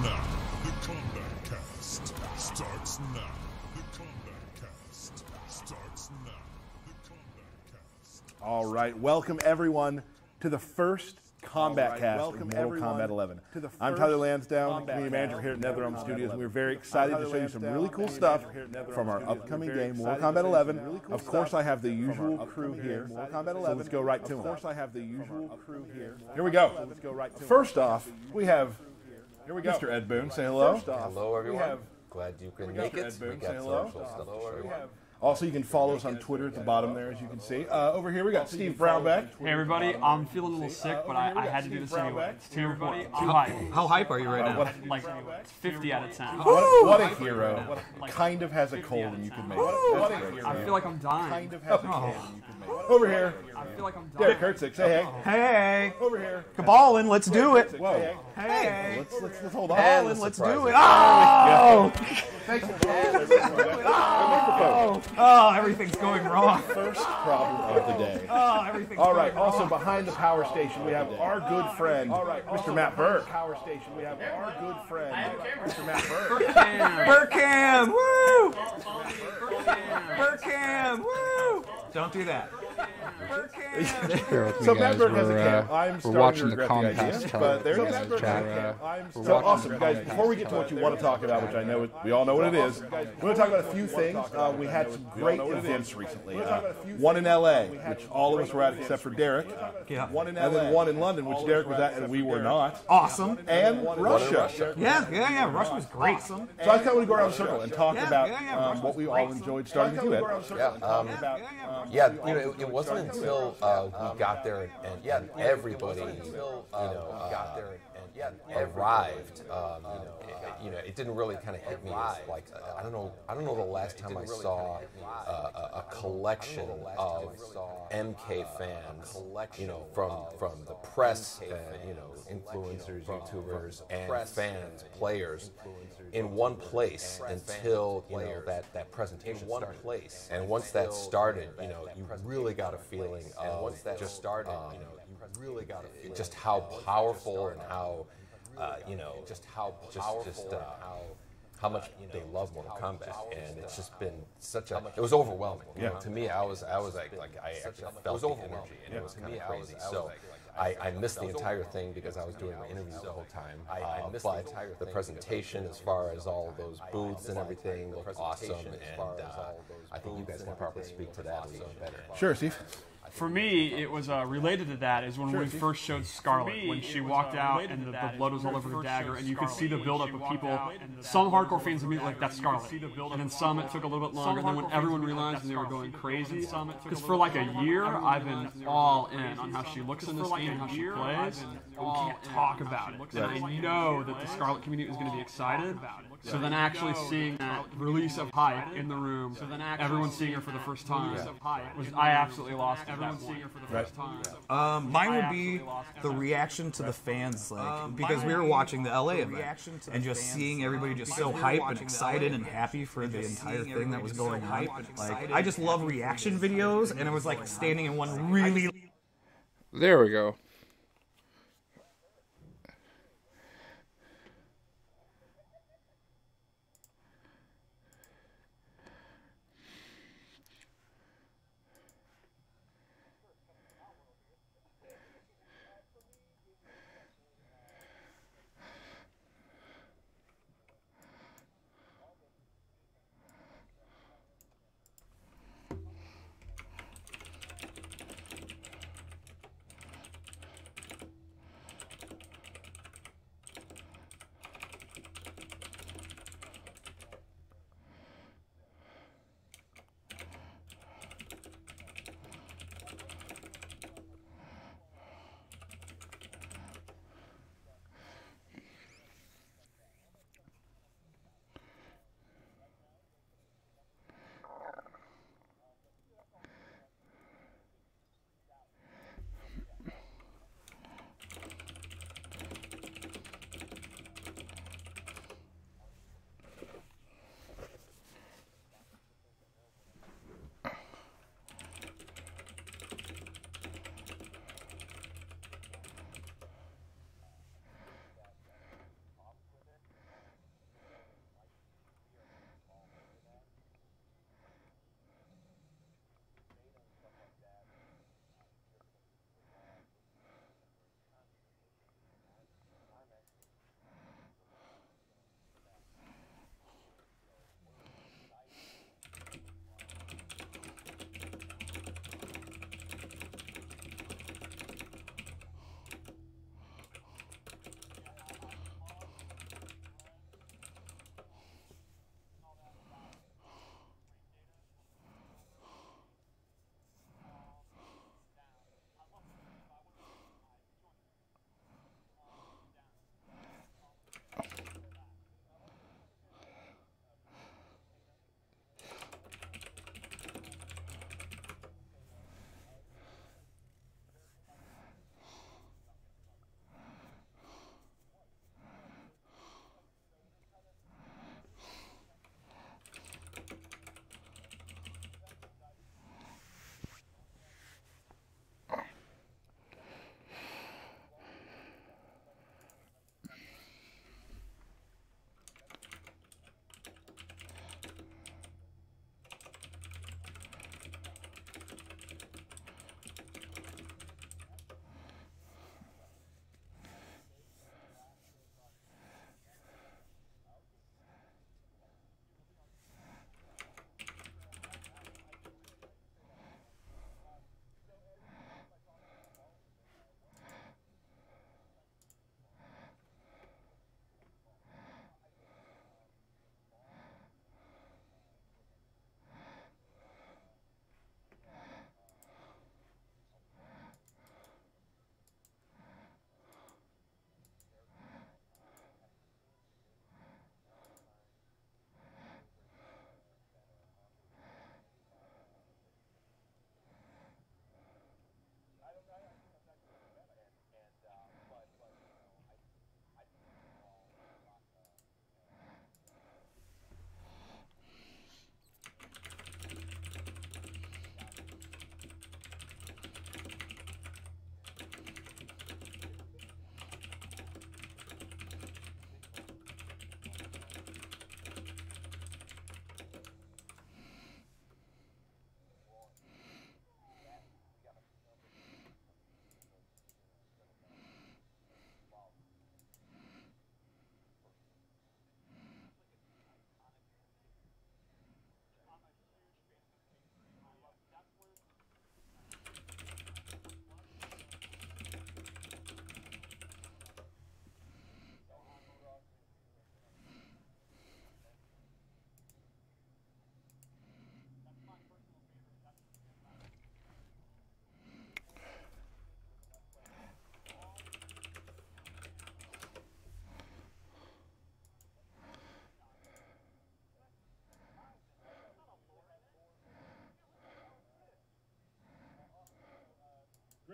now. The Kombat Kast starts now. The Kombat Kast starts now. The Kombat Kast. All right, welcome everyone to the first Kombat Cast of Mortal Kombat 11. I'm Tyler Lansdowne, community manager here at NetherRealm Studios, and we're very excited to show you some really cool stuff from our upcoming game, Mortal Kombat 11. Of course, I have the usual crew here. So let's go right to them. Here we go. First off, we have Mr. Ed Boone. Say hello. Hello, everyone. Glad you can make it. We got some stuff to show you. Also, you can follow us on Twitter at the bottom there, as you can see. Over here, we got Steve Brownback. Hey, everybody. I'm feeling a little sick, but I had to do this anyway. It's too important. Too hype. How hype are you right now? Like 50 out of 10. What a hero. Kind of has a cold, and you can make it. I feel like I'm dying. Kind of has a cold, and you can make it. Over here, I feel like I'm Derek dying. Hertzig. Say hey. Hey, Over here, Kabalin, let's do it. Whoa. Hey, Let's hold on. Kabalin, let's do it. Oh! Oh, everything's going wrong. First problem of the day. Oh, everything's All right, going also wrong. behind the power station, we have our good friend, Mr. Matt Burke. We have our good friend, Mr. Matt Burke. Burkham, woo! Burkham, woo! Don't do that. So Matt Burke has a camp. I'm we're starting watching to the regret the Kombat idea, but there it is. chat. So awesome, guys. Before we get to what you want to talk about, which I know we all know what it is, we're going to talk about a few things. We had some great events recently. One in LA, which all of us were at except for Derek. Yeah. And then one in London, which Derek was at and we were not. Awesome. And Russia. Yeah. Russia was great. So I just kind of want to go around the circle and talk about what we all enjoyed, starting with you, Ed. It wasn't until we got there and everybody, got there and arrived. It didn't really kind of hit me as like I don't know the last time I saw a collection of MK fans, from the press, influencers, YouTubers, and fans, players, in one place until that presentation started. And once that started, you really got a feeling of just how powerful and how how much they love Mortal Kombat, and it's just been it was overwhelming. To me, I actually felt the energy, and it was kind of crazy. So I missed the entire thing because I was doing my interviews the whole time. But the presentation, as far as all of those booths and everything, looked awesome, and I think you guys can probably speak to that a little better. Sure, Steve. For me, it was related to that is when we first showed Scarlet, when she walked out and the blood was all over her dagger, and you could see the buildup of people. Some hardcore fans immediately like, that's Scarlet. And then some, it took a little bit longer. And then when everyone realized and they were going crazy, because for like a year, I've been all in on how she looks in this game and how she plays. We can't talk about it. And I know that the Scarlet community is going to be excited. So then actually seeing that release of hype in the room, everyone seeing her for the first time, I absolutely lost it. Everyone seeing her for the first time. Mine would be the reaction to the fans, because we were watching the LA event and just seeing everybody just so hype and excited and happy for the entire thing that was going hype. Like, I just love reaction videos, and it was like standing in one really. There we go.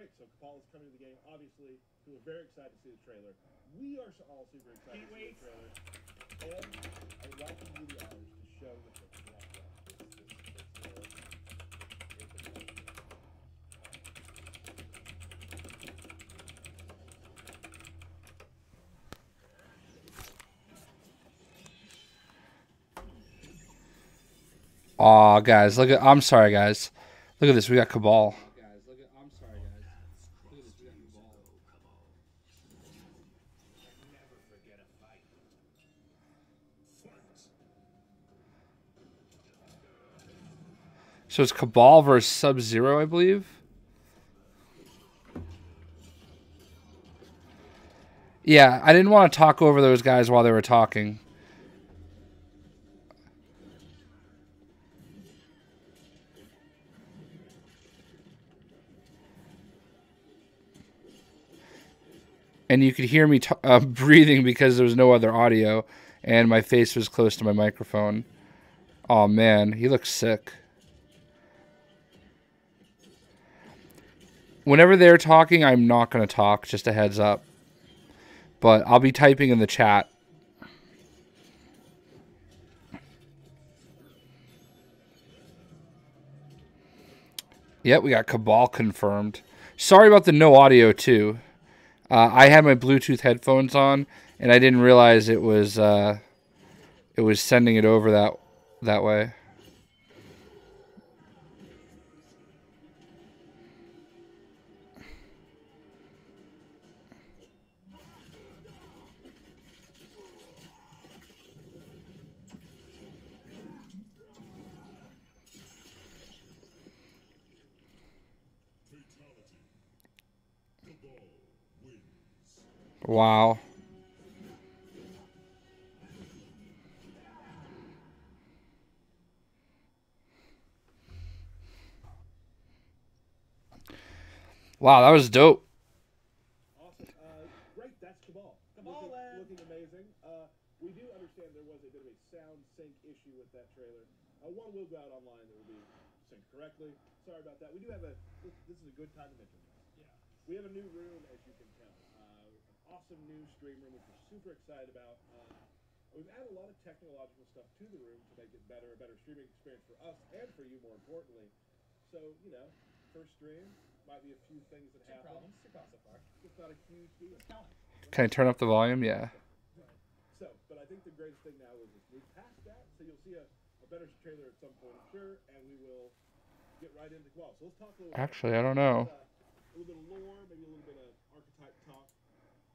right, so Kabal is coming to the game. Obviously, people are very excited to see the trailer. We are all super excited to see the trailer. And I would like to do the honors to show the trailer. Aw, guys, look at. I'm sorry, guys. Look at this. We got Kabal. So it's Kabal versus Sub-Zero, I believe. Yeah, I didn't want to talk over those guys while they were talking. And you could hear me breathing because there was no other audio, and my face was close to my microphone. Oh man, he looks sick. Whenever they're talking, I'm not going to talk, just a heads up. But I'll be typing in the chat. Yep, we got Kabal confirmed. Sorry about the no audio, too. I had my Bluetooth headphones on, and I didn't realize it was sending it over that way. Wow. Wow, that was dope. Awesome. Great, that's Kabal. Looking amazing. We do understand there was a bit of a sound sync issue with that trailer. One will go out online that will be synced correctly. Sorry about that. We do have this is a good time to mention this. Yeah. We have a new room, as you can tell. An awesome new stream room, which we're super excited about. We've added a lot of technological stuff to the room to make it better, a better streaming experience for us and for you, more importantly. So, you know, first stream, might be a few things that happen. It's not a huge deal. Can I turn up the volume? Yeah. So, but I think the greatest thing now is we've passed that, so you'll see a better trailer at some point, I'm sure, and we will get right into Kabal. So let's talk a little Actually, I don't know. A little bit of lore, maybe a little bit of archetype talk.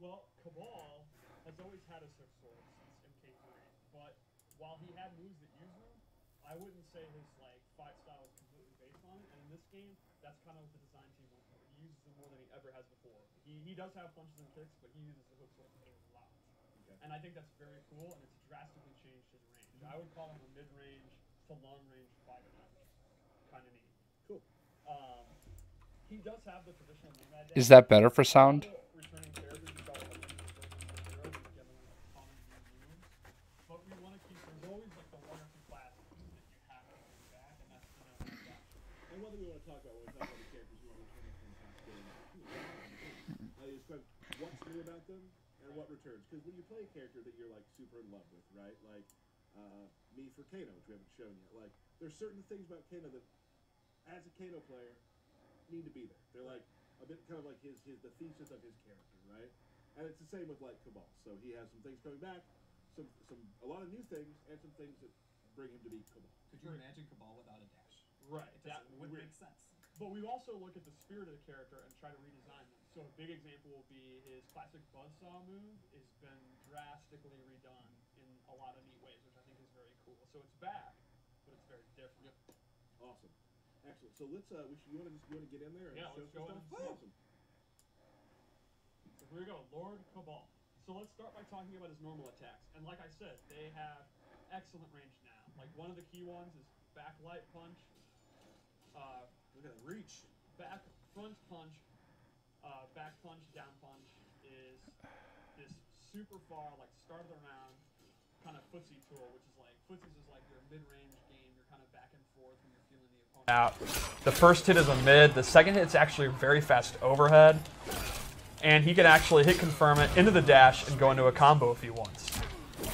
Well, Kabal has always had a Six Swords since MK3, but while he had moves that use them, I wouldn't say his fight style is completely based on it. And in this game, that's kind of what the design team went for. He uses them more than he ever has before. He does have punches and kicks, but he uses the hook sword a lot. Okay. And I think that's very cool, and it's drastically changed his range. I would call him a mid-range to long-range fighter. Kind of neat. Cool. He does have the traditional nomad. Is that better for sound? Returning characters, you've got like common moves, but we want to keep. There's always like the one or two classes that you have to bring back, and that's the nomad dash. And one thing we want to talk about when we talk about the characters who are returning from past games is what's new about them and what returns. Because when you play a character that you're like super in love with, right? Like me for Kano, which we haven't shown yet. Like there's certain things about Kano that, as a Kano player, need to be there. They're like a bit kind of like the thesis of his character, right? And it's the same with like Kabal. So he has some things coming back, a lot of new things, and some things that bring him to be Kabal. Could you imagine Kabal without a dash? Right. That would make sense. But we also look at the spirit of the character and try to redesign them. So a big example will be his classic buzzsaw move has been drastically redone in a lot of neat ways, which I think is very cool. So it's back, but it's very different. Yep. Awesome. Excellent. So let's you want to get in there and let's show go some in. stuff? Awesome. So here we go, Lord Kabal. So let's start by talking about his normal attacks. And like I said, they have excellent range now. Like one of the key ones is backlight punch. Look at the reach. Back front punch, back punch, down punch is this super far, like start of the round kind of footsie tool, which is like footsies is like your mid-range game. You're kind of back and forth when you're feeling the opponent. out. The first hit is a mid. The second hit's actually a very fast overhead. And he can actually hit confirm it into the dash and go into a combo if he wants.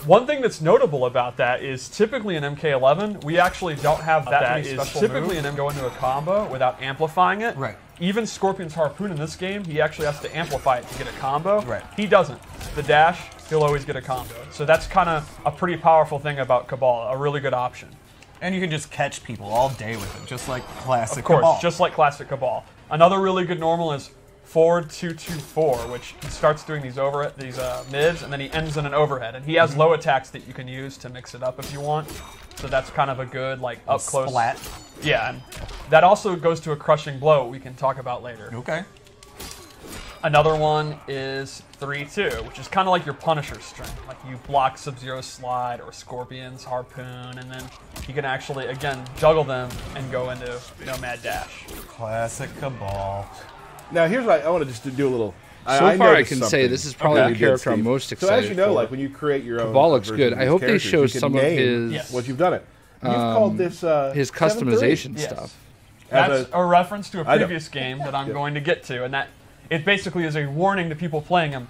One thing that's notable about that is typically in MK11, we actually don't have that many special typically in go into a combo without amplifying it. Right. Even Scorpion's Harpoon in this game, he actually has to amplify it to get a combo. Right. He doesn't. The dash, he'll always get a combo. So that's kind of a pretty powerful thing about Kabal, a really good option. And you can just catch people all day with it, just like classic Of course, Kabal. just like classic Kabal. Another really good normal is forward 2-2-4, which he starts doing these mids, and then he ends in an overhead. And he has low attacks that you can use to mix it up if you want. So that's kind of a good, like, up close. Splat. Yeah, and that also goes to a crushing blow we can talk about later. Okay. Another one is 3-2, which is kind of like your Punisher string. Like you block Sub-Zero's slide or Scorpion's Harpoon, and then you can actually, again, juggle them and go into Nomad Dash. Classic Kabal. Now, here's what I want to just do a little. So far, I can say this is probably the character I'm most excited for. So as you know, like when you create your own, Kabal looks good. I hope they show some of his what you've done it. You've called this his customization Yes. stuff. That's a reference to a previous game that I'm going to get to, and that it basically is a warning to people playing him.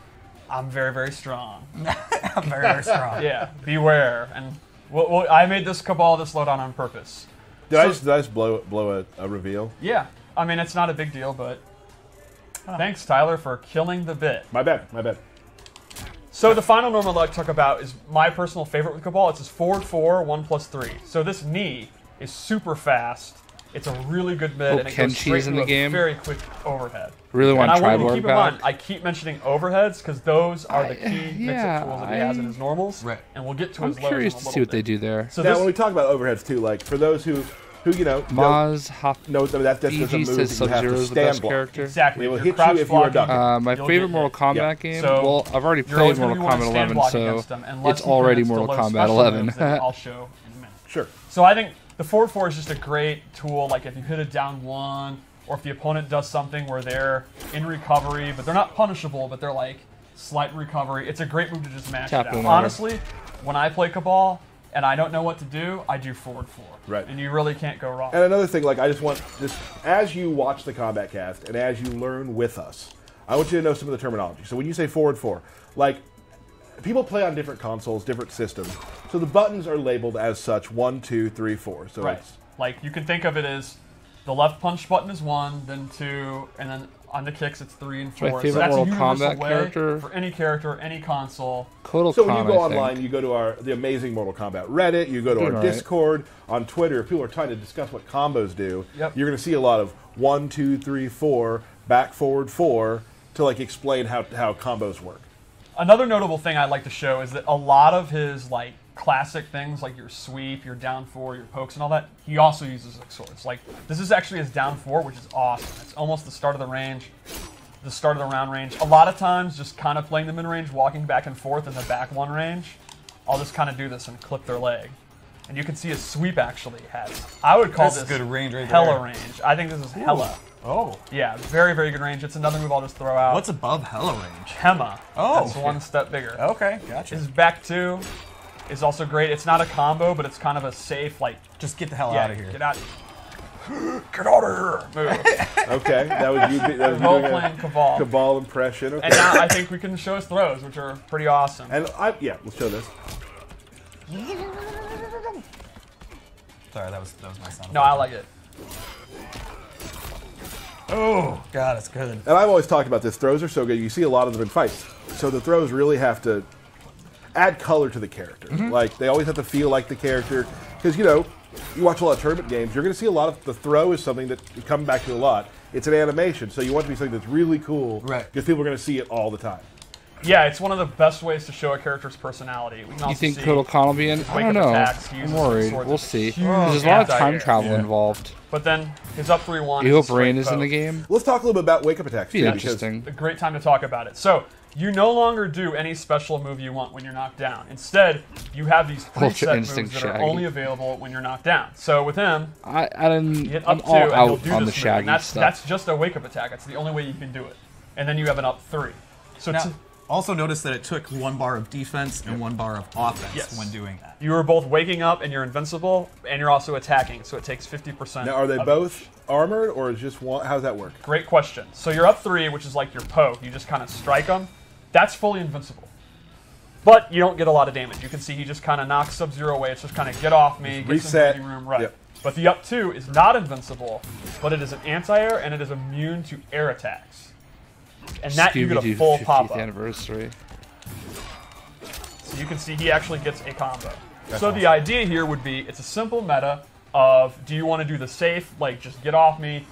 I'm very, very strong. I'm very, very strong. Yeah, beware. And I made this Kabal this loadout on purpose. Did I just blow a reveal? Yeah, I mean it's not a big deal, but thanks Tyler for killing the bit. My bad. My bad. So the final normal I'd like to talk about is my personal favorite with Kabal. It's his forward 4, 1+3. So this knee is super fast. It's a really good mid, and it goes straight in the to a game. very quick overhead. Really want and I want Triborg you to keep in back? mind, I keep mentioning overheads because those are the key mix-up tools that he has in his normals. Right. And we'll get to I'm his lows curious in a to little see what they bit. do there. So Now, this, when we talk about overheads too, like for those who you know, Maz Hop. no, that's just a BG move says that you have to Sub-Zero is the stand best block. character. exactly. They will If hit you're you if you are crouch ducking. My You'll favorite get Mortal hit. Kombat game. So Well, I've already you're always played gonna Mortal be Kombat wanting to 11, stand block so against them, unless it's he already commits to Mortal low Kombat special 11. moves that I'll show in a minute. Sure. So I think the forward 4 is just a great tool. Like if you hit it down 1, or if the opponent does something where they're in recovery, but they're not punishable, but they're like slight recovery. It's a great move to just mash Tap it one out. over. Honestly, when I play Kabal and I don't know what to do, I do forward 4. Right. And you really can't go wrong. And another thing, like I just want this, as you watch the Kombat Cast and as you learn with us, I want you to know some of the terminology. So when you say forward 4, like people play on different consoles, different systems, so the buttons are labeled as such 1, 2, 3, 4. So Right. it's Like you can think of it as the left punch button is 1, then 2, and then on the kicks it's 3 and 4. my favorite so that's Mortal a universal Kombat way character. for any character, any console. Kotal So when you Khan, go I think. online, you go to the amazing Mortal Kombat Reddit, you go to our Right. Discord, on Twitter, if people are trying to discuss what combos do, Yep. you're going to see a lot of 1, 2, 3, 4, back, forward, 4, to like explain how combos work. Another notable thing I'd like to show is that a lot of his like classic things, like your sweep, your down 4, your pokes, and all that, he also uses like swords. Like this is actually his down 4, which is awesome. It's almost the start of the range, the start of the round range. A lot of times, just kind of playing the mid range, walking back and forth in the back 1 range, I'll just kind of do this and clip their leg. And you can see his sweep actually has. I would call That's this good range right hella there. range. I think this is hella. Oh. Yeah, very, very good range. It's another move I'll just throw out. What's above Hella range? Hema? Oh, That's okay. one step bigger. Okay, gotcha. His back 2 is also great. It's not a combo, but it's kind of a safe, like, Just get the hell yeah, out of here. get out of here. Move. Okay, that was you. That was you Role doing playing a Kabal. Kabal impression. Okay. And now I think we can show his throws, which are pretty awesome. And yeah, let's show this. Sorry, that was my sound. No, I like it. Oh, God, it's good. And I've always talked about this. Throws are so good. You see a lot of them in fights. So the throws really have to add color to the character. Like, they always have to feel like the character. Because, you know, you watch a lot of tournament games, you're going to see a lot of the throw is something that you come back to a lot. It's an animation, so you want it to be something that's really cool. Right. Because people are going to see it all the time. Yeah, it's one of the best ways to show a character's personality. We can You also think see Kotal Khan will be in? I wake don't up know. attacks, he I'm uses worried. swords We'll with see. huge There's a lot of time anti-air. travel Yeah. involved. But then his up 3-1 You is hope a Rain straight is in the poke. game? Let's talk a little bit about wake-up attacks. Be too, interesting. A great time to talk about it. So, you no longer do any special move you want when you're knocked down. Instead, you have these Ultra preset Instinct moves that are Shaggy. only available when you're knocked down. So with him, I you hit I'm up 2 all and he'll out do on the this move. Shaggy And that's stuff. that's just a wake-up attack. That's the only way you can do it. And then you have an up 3. So Now, Also notice that it took 1 bar of defense and 1 bar of offense when doing that. You are both waking up and you're invincible, and you're also attacking, so it takes 50%. Now, are they both armored, or is just one? How does that work? Great question. So you're up 3, which is like your poke. You just kind of strike them. That's fully invincible. But you don't get a lot of damage. You can see he just kind of knocks Sub-Zero away. It's just kind of get off me, get some breathing room, right. Yep. But the up 2 is not invincible, but it is an anti-air, and it is immune to air attacks. And that you get a full pop-up. Anniversary. So you can see he actually gets a combo. So the idea here would be, it's a simple meta of, do you want to do the safe, like just get off me,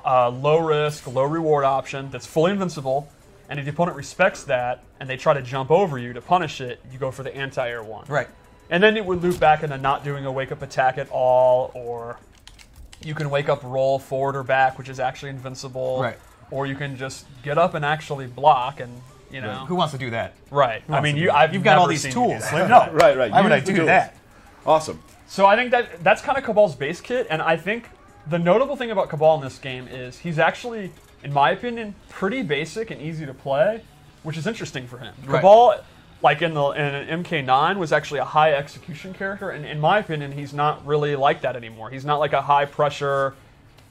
low risk, low reward option that's fully invincible, and if the opponent respects that, and they try to jump over you to punish it, you go for the anti-air one. Right. And then it would loop back into not doing a wake-up attack at all, or you can wake up roll forward or back, which is actually invincible. Right. Or you can just get up and actually block, and you know. Who wants to do that? Right. I mean, you've got all these tools. Like, no. Right. Why would I do that? Awesome. So I think that's kind of Kabal's base kit, and I think the notable thing about Kabal in this game is he's actually, in my opinion, pretty basic and easy to play, which is interesting for him. Right. Kabal, like in MK9, was actually a high execution character, and in my opinion, he's not really like that anymore. He's not like a high pressure,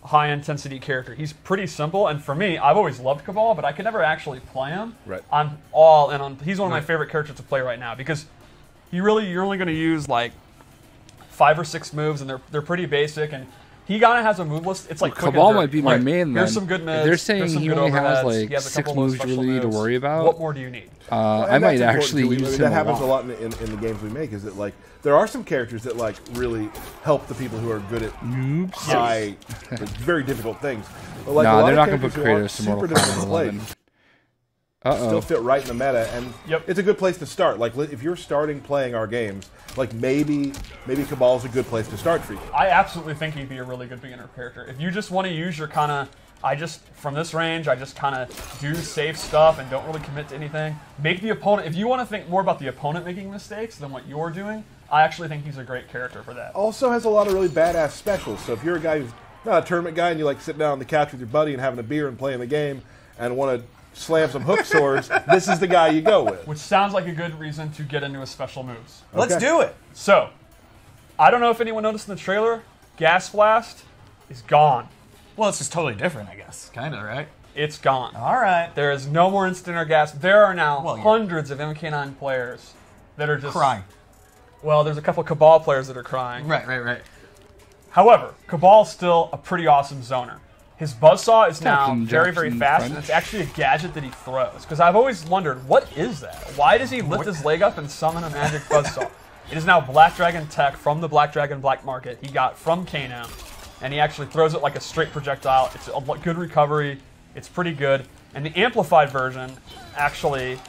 high intensity character. He's pretty simple, and for me, I've always loved Kabal, but I could never actually play him. Right. I'm all in on. He's one of my favorite characters to play right now because you're only going to use like 5 or 6 moves, and they're pretty basic. And he kind of has a move list. It's like Kabal might be my main. Here's some good mids. They're saying he only has like he 6 moves really to worry about. What more do you need? I might actually use him that happens a lot in the games we make. Is that like there are some characters that like really help the people who are good at high, like, very difficult things. But, like, no, they're not going to put Kratos in Mortal Kombat 11. Still fit right in the meta, and it's a good place to start. Like if you're starting playing our games, like maybe Kabal's a good place to start for you. I absolutely think he'd be a really good beginner character. If you just want to use your kind of, from this range, I just kind of do safe stuff and don't really commit to anything. Make the opponent, if you want to think more about the opponent making mistakes than what you're doing, I actually think he's a great character for that. Also has a lot of really badass specials. So if you're a guy who's not a tournament guy and you like sitting down on the couch with your buddy and having a beer and playing the game and want to slam some hook swords, this is the guy you go with. Which sounds like a good reason to get into his special moves. Okay. Let's do it. So, I don't know if anyone noticed in the trailer, Gas Blast is gone. Well, it's just totally different, I guess. Kind of, right? It's gone. All right. There is no more instant or gas. There are now hundreds of MK9 players that are just crying. Well, there's a couple Kabal players that are crying. Right. However, Kabal's still a pretty awesome zoner. His buzzsaw is now very, very fast, and it's actually a gadget that he throws. Because I've always wondered, what is that? Why does he lift his leg up and summon a magic buzzsaw? It is now Black Dragon tech from the Black Dragon Black Market he got from Kano, and he actually throws it like a straight projectile. It's a good recovery. It's pretty good. And the amplified version actually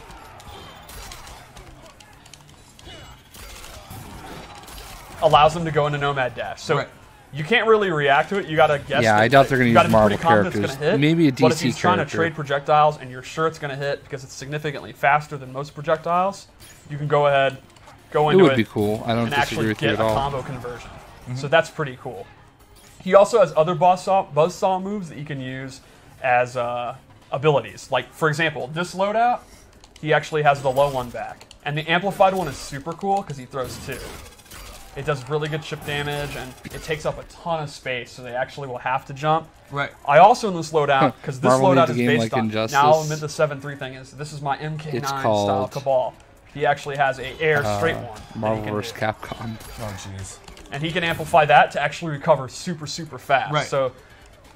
allows him to go into Nomad Dash. So you can't really react to it. You got to guess. Yeah, I doubt they're going to use Marvel characters. Maybe a DC character. But if he's trying to trade projectiles and you're sure it's going to hit because it's significantly faster than most projectiles, you can go ahead, go into it. It would be cool. I don't disagree with you at all. And actually get a combo conversion. So that's pretty cool. He also has other buzzsaw moves that you can use as abilities. Like, for example, this loadout, he actually has the low one back. And the amplified one is super cool because he throws 2. It does really good chip damage, and it takes up a ton of space, so they actually will have to jump. Right. I also, in this loadout, because this loadout is based on, Injustice. now amid the 7-3 thing is, this is my MK9 style Kabal. He actually has a air straight one. Marvel vs. Capcom. Oh, jeez. And he can amplify that to actually recover super, super fast. Right. So,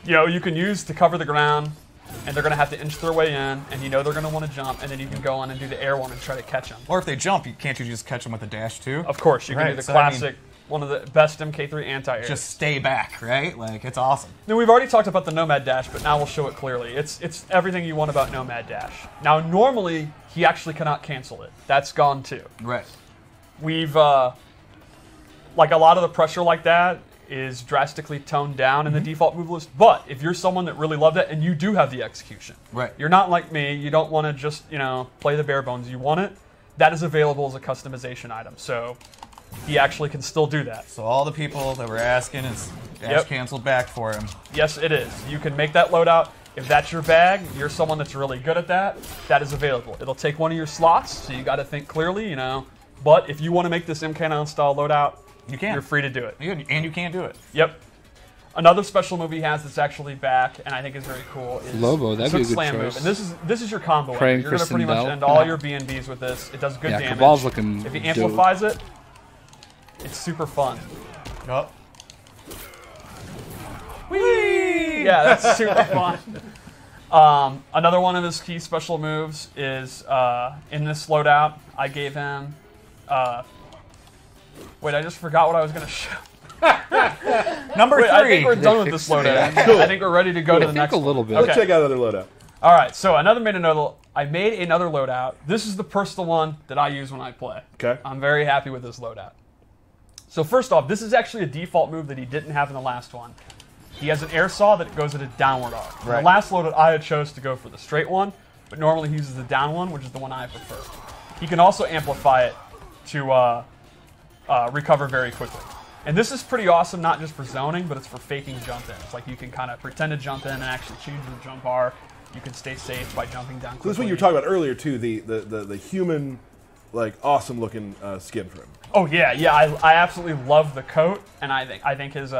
you can use to cover the ground, and they're going to have to inch their way in, and they're going to want to jump, and then you can go on and do the air one and try to catch them. Or if they jump, can't you just catch them with a dash too? Of course, you can do the classic, one of the best MK3 anti-airs. Just stay back, right? Like, it's awesome. Now, we've already talked about the Nomad Dash, but now we'll show it clearly. It's everything you want about Nomad Dash. Now, normally, he actually cannot cancel it. That's gone too. Right. We've, like a lot of the pressure like that is drastically toned down in the default move list, but if you're someone that really loved it and you do have the execution, you're not like me, you don't want to just, play the bare bones, you want it, that is available as a customization item, so he actually can still do that. So all the people that were asking is dash canceled back for him. Yes, it is. You can make that loadout. If that's your bag, you're someone that's really good at that, that is available. It'll take one of your slots, so you got to think clearly, you know. But if you want to make this MK9 style loadout, You can. you're free to do it. And you can do it. Yep. Another special move he has that's actually back, and I think is very cool, is Lobo. That'd be a good slam choice. move. And this is your combo. Praying You're for going to pretty much Sindel. end all your BNBs with this. It does good damage. Kabal's looking If he dope. amplifies it, it's super fun. Yup. Whee! Yeah, that's super fun. Another one of his key special moves is in this loadout, I gave him. Wait, I just forgot what I was going to show. Number 3. I think we're done with this loadout. I think we're ready to go to the next a little bit. one. Let's check out another loadout. All right, so I made another loadout. This is the personal one that I use when I play. Okay. I'm very happy with this loadout. So first off, this is actually a default move that he didn't have in the last one. He has an air saw that goes at a downward arc. In the last loadout, I had chose to go for the straight one, but normally he uses the down one, which is the one I prefer. He can also amplify it to recover very quickly. And this is pretty awesome, not just for zoning, but it's for faking jump-ins. Like, you can kind of pretend to jump in and actually change the jump bar. You can stay safe by jumping down quickly. So this is what you were talking about earlier, too, the human, like, awesome-looking skin for him. Oh, yeah. I absolutely love the coat, and I think his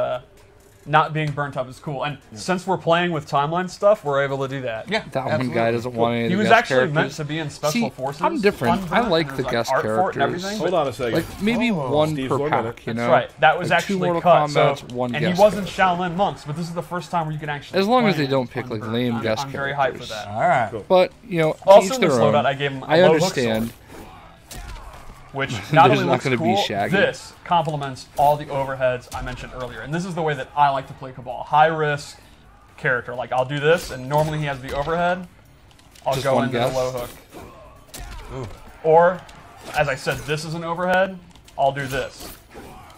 not being burnt up is cool. And since we're playing with timeline stuff, we're able to do that. Yeah, That one guy doesn't want any of He the was guest actually characters. meant to be in Special See, Forces. I'm different. I Unburnt, like and the there's, guest art for it and characters. everything, Hold but- on a second. Like maybe one Steve's per one pack, minute. you know? That's right. That was Like two actually Mortal cut. Kombats, one and he guest wasn't character. Shaolin monks, but this is the first time where you can actually. As long as play they don't him pick like unburnt. lame guest I'm very hyped for characters. that. All right. Cool. But you know, Also each in their this own. loadout, I gave him a I low hook understand. sword, which not There's only not looks gonna be cool, Shaggy. this complements all the overheads I mentioned earlier. And this is the way that I like to play Kabal. High risk character. Like, I'll do this, and normally he has the overhead. I'll Just go one into guess? the low hook. Or, as I said, this is an overhead. I'll do this.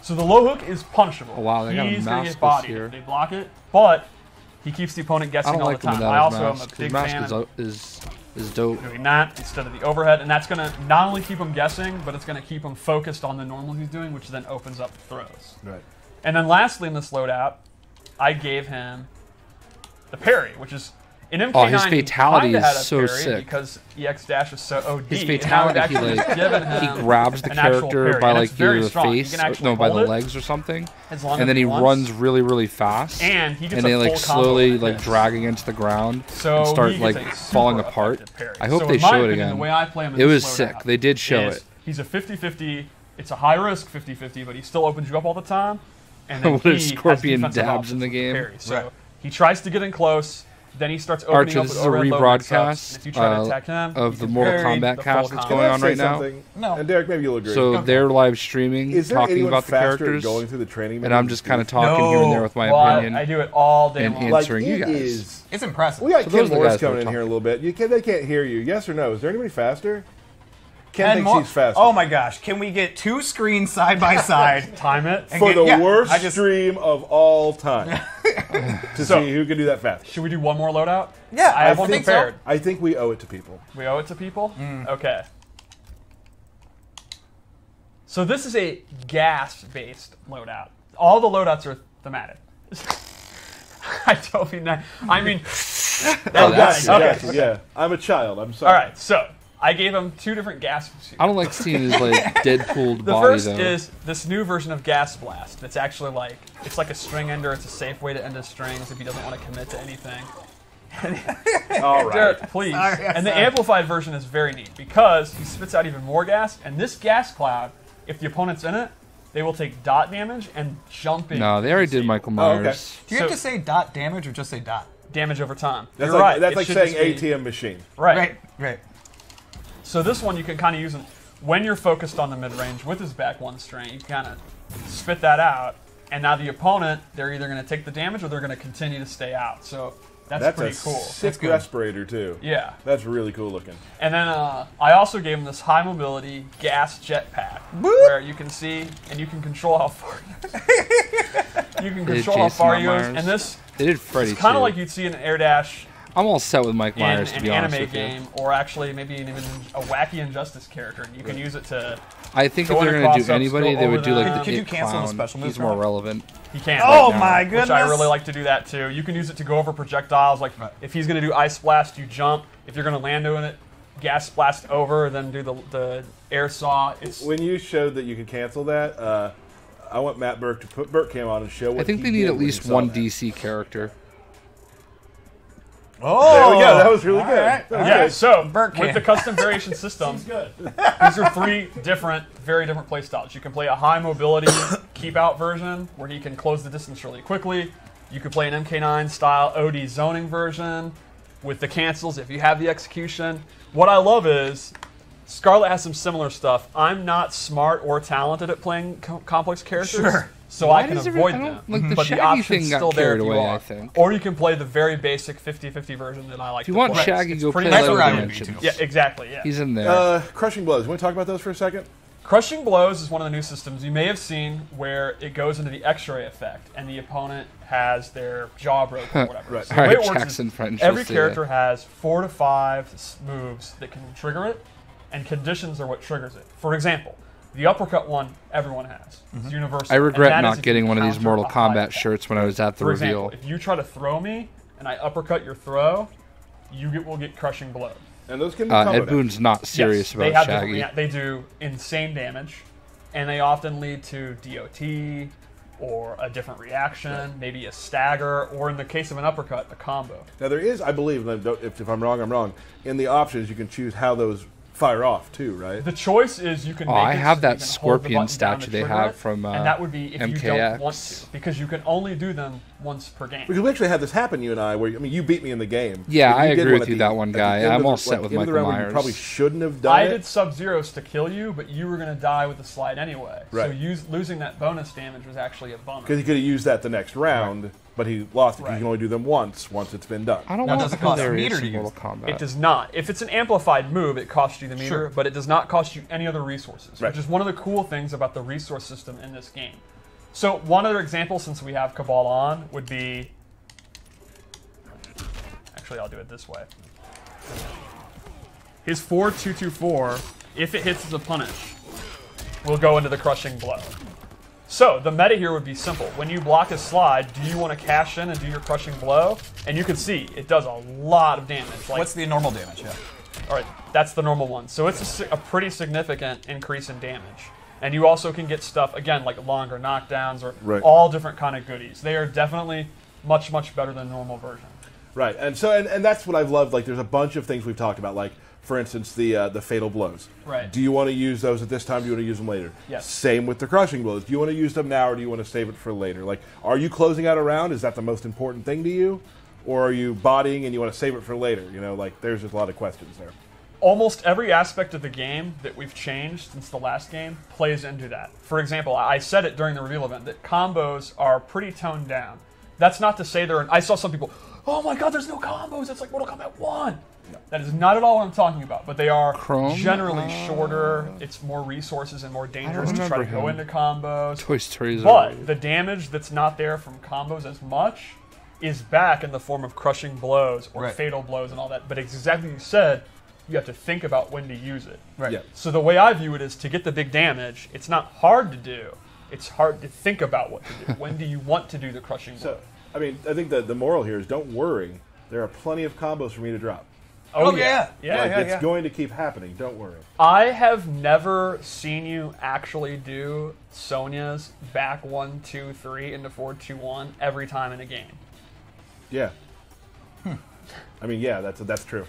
So the low hook is punishable. Oh, wow, they got a He's gonna mouse get bodied here. if they block it, but he keeps the opponent I guessing don't all like the him time. without I his also am mask. a big His mask fan of is dope. doing that instead of the overhead, and that's going to not only keep him guessing, but it's going to keep him focused on the normal he's doing, which then opens up throws. Right. And then lastly in this loadout, I gave him the parry, which is in MK9. Oh, his fatality he kinda is had a so parry sick. Because EX dash is so OD. His and now fatality, it actually has given he him grabs the an actual character parry, by and like it's very either the strong. He face, can or, actually no, by the hold it legs or something, as long and as then he once, runs really, really fast, and he gets and they a like full combo slowly with like this. dragging into the ground So and start he like gets a super falling apart. effective parry. I hope So they in my show it opinion, again. The way I play him in It this was sick. loadout They did show is it. He's a 50-50. It's a high risk 50-50, but he still opens you up all the time. And then What he if has Scorpion defensive dabs options in the with game? parry. So Right. he tries to get in close. Then he starts opening Archer, up this with is a overhead low mix-ups, rebroadcast and if you try to attack him, of you the can Mortal parry Kombat the cast full that's combo. going on Say right now. something? No. And Derek, maybe you'll agree. So they're live streaming, Is there talking anyone about the faster characters, at going through the training and menu I'm than just kind of Steve? talking here and there with my Well, opinion. I do it all day and long. Like, answering you it guys. is- It's impressive. We got So Ken those are the Morris guys that coming are in talking. here a little bit. They can't hear you. Yes or no? Is there anybody faster? Ken Ken thinks Mo- he's faster. Oh my gosh! Can we get 2 screens side by side? Time it. And For get- the yeah, worst I just- stream of all time. To So- see who can do that fast. Should we do one more loadout? Yeah, I have one think prepared. I think we owe it to people. We owe it to people? Mm. Okay. So this is a gas-based loadout. All the loadouts are thematic. I don't mean that. I mean... that's- Yes, yeah. I'm a child. I'm sorry. All right, so I gave him 2 different gas... I don't like seeing his like Deadpooled The body first though. is this new version of Gas Blast. It's actually like... It's like a string ender. It's a safe way to end his strings if he doesn't want to commit to anything. All right. Derek, please. Sorry, and the sorry. amplified version is very neat because he spits out even more gas, and this gas cloud, if the opponent's in it, they will take dot damage and jumping. No, they already did disabled. Michael Oh, okay. Myers. Do you have to say dot damage or just say dot? Damage over time. That's You're like, right. That's It like should saying just be- ATM machine. Right. Right. So this one you can kind of use when you're focused on the mid-range with his back one string. You kind of spit that out, and now the opponent, they're either going to take the damage or they're going to continue to stay out. So that's pretty a cool. sick good. respirator too. Yeah. That's really cool looking. And then I also gave him this high mobility gas jetpack where you can see and you can control how far you can They did control how Jason far he goes. Myers. And this They did Freddy is kind too. of like you'd see in an air dash I'm all set with Mike Myers, in to be an honest anime with you. game, or actually maybe even a wacky Injustice character, and you can use it to. I think if go they're into going to do cross-ups, anybody, go they would over do like them. the Could you It cancel the Clown. special moves He's more from it? relevant. He can. Oh right now, my goodness! Which I really like to do that too. You can use it to go over projectiles. Like if he's going to do Ice Blast, you jump. If you're going to land doing it, Gas Blast over, then do the air saw. When you showed that you could cancel that, I want Matt Burke to put Burke Cam on and show what I think he they need did at when he least saw one that. DC character. Oh, There we go. That was really good. right. That was Yeah, good. so Burke with can. the custom variation system, these are three very different play styles. You can play a high mobility keep out version where he can close the distance really quickly. You could play an MK9 style OD zoning version with the cancels if you have the execution. What I love is Scarlet has some similar stuff. I'm not smart or talented at playing complex characters. Sure. So Why I can does avoid I don't- them. like, the but Shaggy the option's thing got still there carried if you away, are. I think. Or you can play the very basic 50-50 version that I like If you to want play. Shaggy, It's go pretty play That's Lego where I would be, Dimensions. too. Yeah, exactly, yeah. He's in there. Crushing Blows. You want to talk about those for a second? Crushing Blows is one of the new systems you may have seen where it goes into the X-ray effect and the opponent has their jaw broken or whatever. Right. So All the way right, it works Jackson is French, every let's do character that. has 4 to 5 moves that can trigger it, and conditions are what triggers it. For example, the uppercut one everyone has. It's universal. I and regret that is not if getting you one of these counter Mortal a high Kombat attack. shirts when I was at the For reveal. example, if you try to throw me and I uppercut your throw, will get Crushing Blow. And those can be combo Ed Boon's not serious Yes, about they have Shaggy. They do insane damage, and they often lead to DOT or a different reaction, maybe a stagger, or in the case of an uppercut, a combo. Now there is, I believe, and if I'm wrong, I'm wrong. In the options, you can choose how those fire off too, right? The choice is you can. Oh, make I it have so that you can hold the scorpion button down statue to they trigger have it, from, and that would be if you don't want MKX. to, because you can only do them once per game. Because we actually had this happen, you and I, where you beat me in the game. Yeah, But I you did agree one with at you, the- that one at the guy. end I'm of all the- set with end of the Michael round where Myers. You probably shouldn't have done I it. did Sub-Zeros to kill you, but you were going to die with the slide anyway. Right. So losing that bonus damage was actually a bummer. Because he could have used that the next round, but he lost it because Right. you can only do them once it's been done. I don't Now, want does it to cost a hilarious meter to in use Mortal Kombat. It does not. If it's an amplified move, it costs you the meter, Sure. but it does not cost you any other resources, Right. which is one of the cool things about the resource system in this game. So one other example, since we have Kabal on, would be... Actually, I'll do it this way. His 4-2-2-4, if it hits as a punish, will go into the Crushing Blow. So the meta here would be simple. When you block a slide, do you want to cash in and do your Crushing Blow? And you can see, it does a lot of damage. Like, What's the normal damage? Yeah. all right, that's the normal one. So it's a pretty significant increase in damage. And you also can get stuff, again, like longer knockdowns or Right. all different kind of goodies. They are definitely much, much better than the normal version. Right, and so and that's what I've loved. Like, there's a bunch of things we've talked about. Like, for instance, the fatal blows. Right. Do you want to use those at this time? Do you want to use them later? Yes. Same with the crushing blows. Do you want to use them now, or do you want to save it for later? Like, are you closing out a round? Is that the most important thing to you, or are you bodying and you want to save it for later? You know, like, there's just a lot of questions there. Almost every aspect of the game that we've changed since the last game plays into that. For example, I said it during the reveal event that combos are pretty toned down. That's not to say I saw some people, oh my god, there's no combos, it's like Mortal Kombat 1. No. That is not at all what I'm talking about, but they are Chrome? generally shorter, it's more resources and more dangerous to try to remember go him. into combos. Toy Story's But the damage that's not there from combos as much is back in the form of crushing blows or Right. fatal blows and all that. But exactly as you said, you have to think about when to use it. Right. Yeah. So the way I view it is to get the big damage, it's not hard to do. It's hard to think about what to do. When do you want to do the crushing blow? So, I mean, I think the moral here is don't worry. There are plenty of combos for me to drop. Oh, yeah. Yeah, Like, yeah, it's yeah. going to keep happening. Don't worry. I have never seen you actually do Sonya's back 1, 2, 3 into 4, 2, 1 every time in a game. Yeah. I mean, yeah, that's true.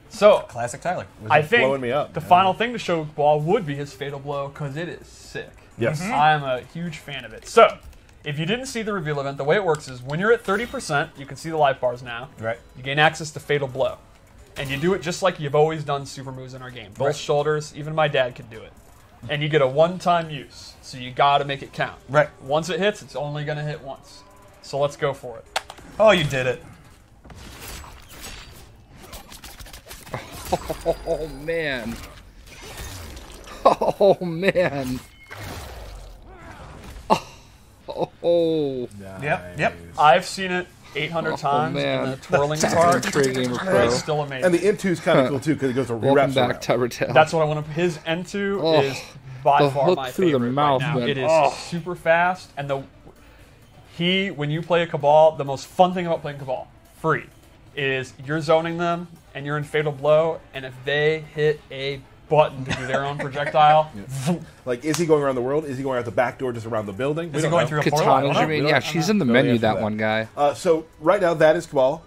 So Classic Tyler. I think blowing me up, the man. final thing to show Ball would be his fatal blow because it is sick. Yes. I am a huge fan of it. So, if you didn't see the reveal event, the way it works is when you're at 30%, you can see the life bars now. Right. You gain access to fatal blow. And you do it just like you've always done super moves in our game. Both Right. shoulders, even my dad could do it. And you get a one-time use, so you gotta make it count. Right. Once it hits, it's only gonna hit once. So let's go for it. Oh, you did it. Oh, man. Oh, man. Oh. Yep. I've seen it 800 times in the twirling part. It's still amazing. And the N2 is kind of cool too because it goes a Welcome back, Tubbertail. That's what I want to. His N2 is by far my favorite the mouth, right now. man. It is super fast, and when you play a Kabal, the most fun thing about playing Kabal, free, is you're zoning them and you're in Fatal Blow, and if they hit a button to do their own projectile, like, is he going around the world? Is he going out the back door, just around the building? Is he going through a portal? Yeah, she's in the menu. That one guy. So right now, that is Kabal.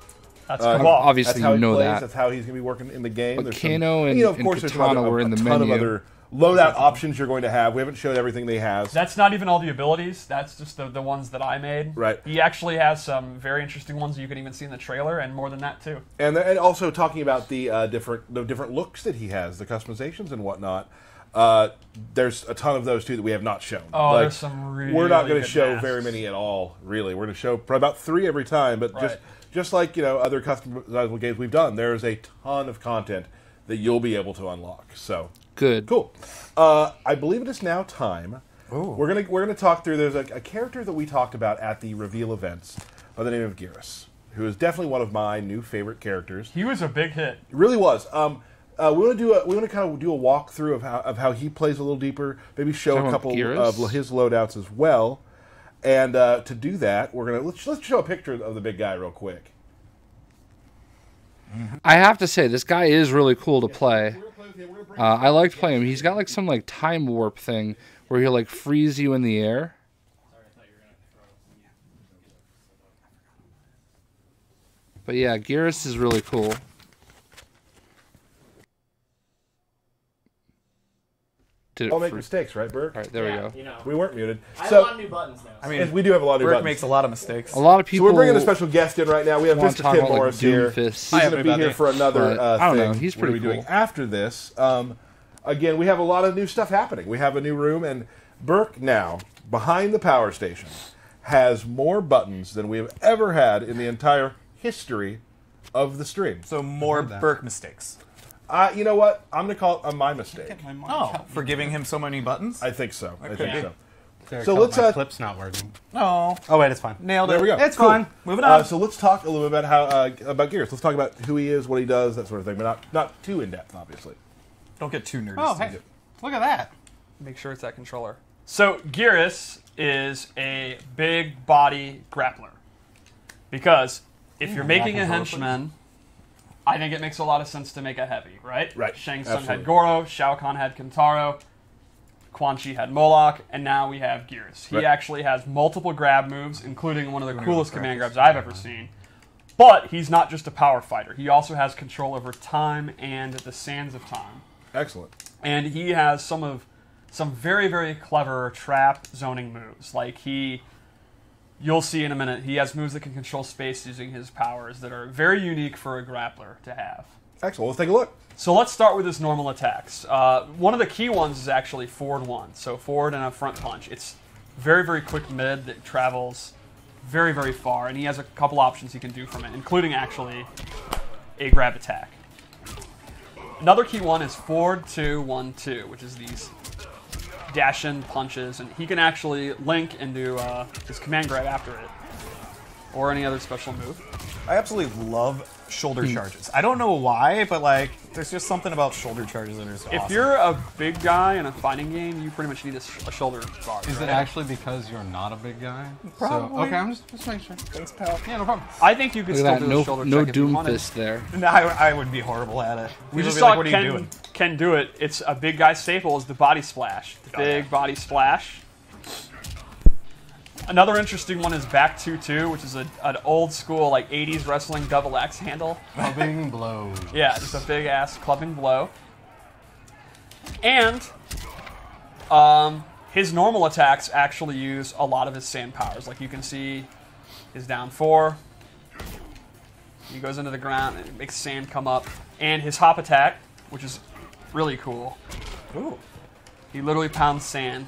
That's Kabal. Obviously, that's you know plays. that. That's how he's going to be working in the game. But Kano and, of course, and Katana were in the menu. A ton of other loadout options you're going to have. We haven't showed everything they have. That's not even all the abilities. That's just the ones that I made. Right. He actually has some very interesting ones you can even see in the trailer, and more than that too. And also talking about the different looks that he has, the customizations and whatnot. There's a ton of those too that we have not shown. Oh, there's some really. We're not going to good show masks. very many at all. Really, we're going to show probably about 3 every time. But just like other customizable games we've done, there's a ton of content that you'll be able to unlock. So. Good. Cool. I believe it is now time. Ooh. We're gonna talk through. There's a character that we talked about at the reveal events by the name of Geras, who is definitely one of my new favorite characters. He was a big hit. It really was. We want to kind of do a walkthrough of how he plays a little deeper. Maybe show a couple of his loadouts as well. And to do that, we're gonna let's show a picture of the big guy real quick. I have to say, this guy is really cool to play. I liked playing him. He's got like some time warp thing where he'll freeze you in the air. But yeah, Geras is really cool. I'll make mistakes, right, Burke? All right, there we go. We weren't muted. I have a lot of new buttons now. I mean, we do have a lot of new Burke buttons. makes a lot of mistakes. A lot of people. So we're bringing a special guest in right now. We have Mr. Tim Morris here. He's going to be here for another I don't know. thing He's we're pretty going to be cool. doing after this. Again, we have a lot of new stuff happening. We have a new room, and Burke now, behind the power station, has more buttons than we have ever had in the entire history of the stream. So more Burke mistakes. You know what? I'm going to call it my mistake. For giving him so many buttons? I think so. I think so. Derek, So let's my clip's not working. No. Oh wait, it's fine. Nailed it. There we go. It's Cool. fine. Moving on. So let's talk a little bit about Geras. Let's talk about who he is, what he does, that sort of thing, but not too in depth, obviously. Don't get too nerdy. Oh hey, look at that. Make sure it's that controller. So Geras is a big body grappler. Because if you're making a henchman, I think it makes a lot of sense to make a heavy, right? Right. Shang Tsung Absolutely. had Goro, Shao Kahn had Kentaro, Quan Chi had Moloch, and now we have Geras. He Right. actually has multiple grab moves, including one of the coolest command grabs I've ever seen. But he's not just a power fighter. He also has control over time and the sands of time. Excellent. And he has some very, very clever trap zoning moves. You'll see in a minute, he has moves that can control space using his powers that are very unique for a grappler to have. Excellent. Let's take a look. So let's start with his normal attacks. One of the key ones is actually forward one. So forward and a front punch. It's very, very quick mid that travels very, very far. And he has a couple options he can do from it, including actually a grab attack. Another key one is forward 2, 1, 2, which is these dash-in punches. And he can actually link and do his command grab after it. Or any other special move. I absolutely love shoulder charges. I don't know why, but there's just something about shoulder charges that are so If awesome. you're a big guy in a fighting game, you pretty much need a shoulder guard. Is it actually because you're not a big guy? Probably. So, okay, I'm just making sure. Thanks, pal. Yeah, no problem. I think you could Look at still that. do a shoulder No check if you doom wanted. fist there. No, I would be horrible at it. We People just would be saw like, what are you doing? Ken do it. It's a big guy staple is the body splash. The big body splash. Another interesting one is back 2-2, which is an old school 80s wrestling double axe handle. Clubbing blows. Yeah, just a big ass clubbing blow. And his normal attacks actually use a lot of his sand powers. Like you can see his down 4. He goes into the ground and it makes sand come up. And his hop attack, which is really cool. Ooh. He literally pounds sand.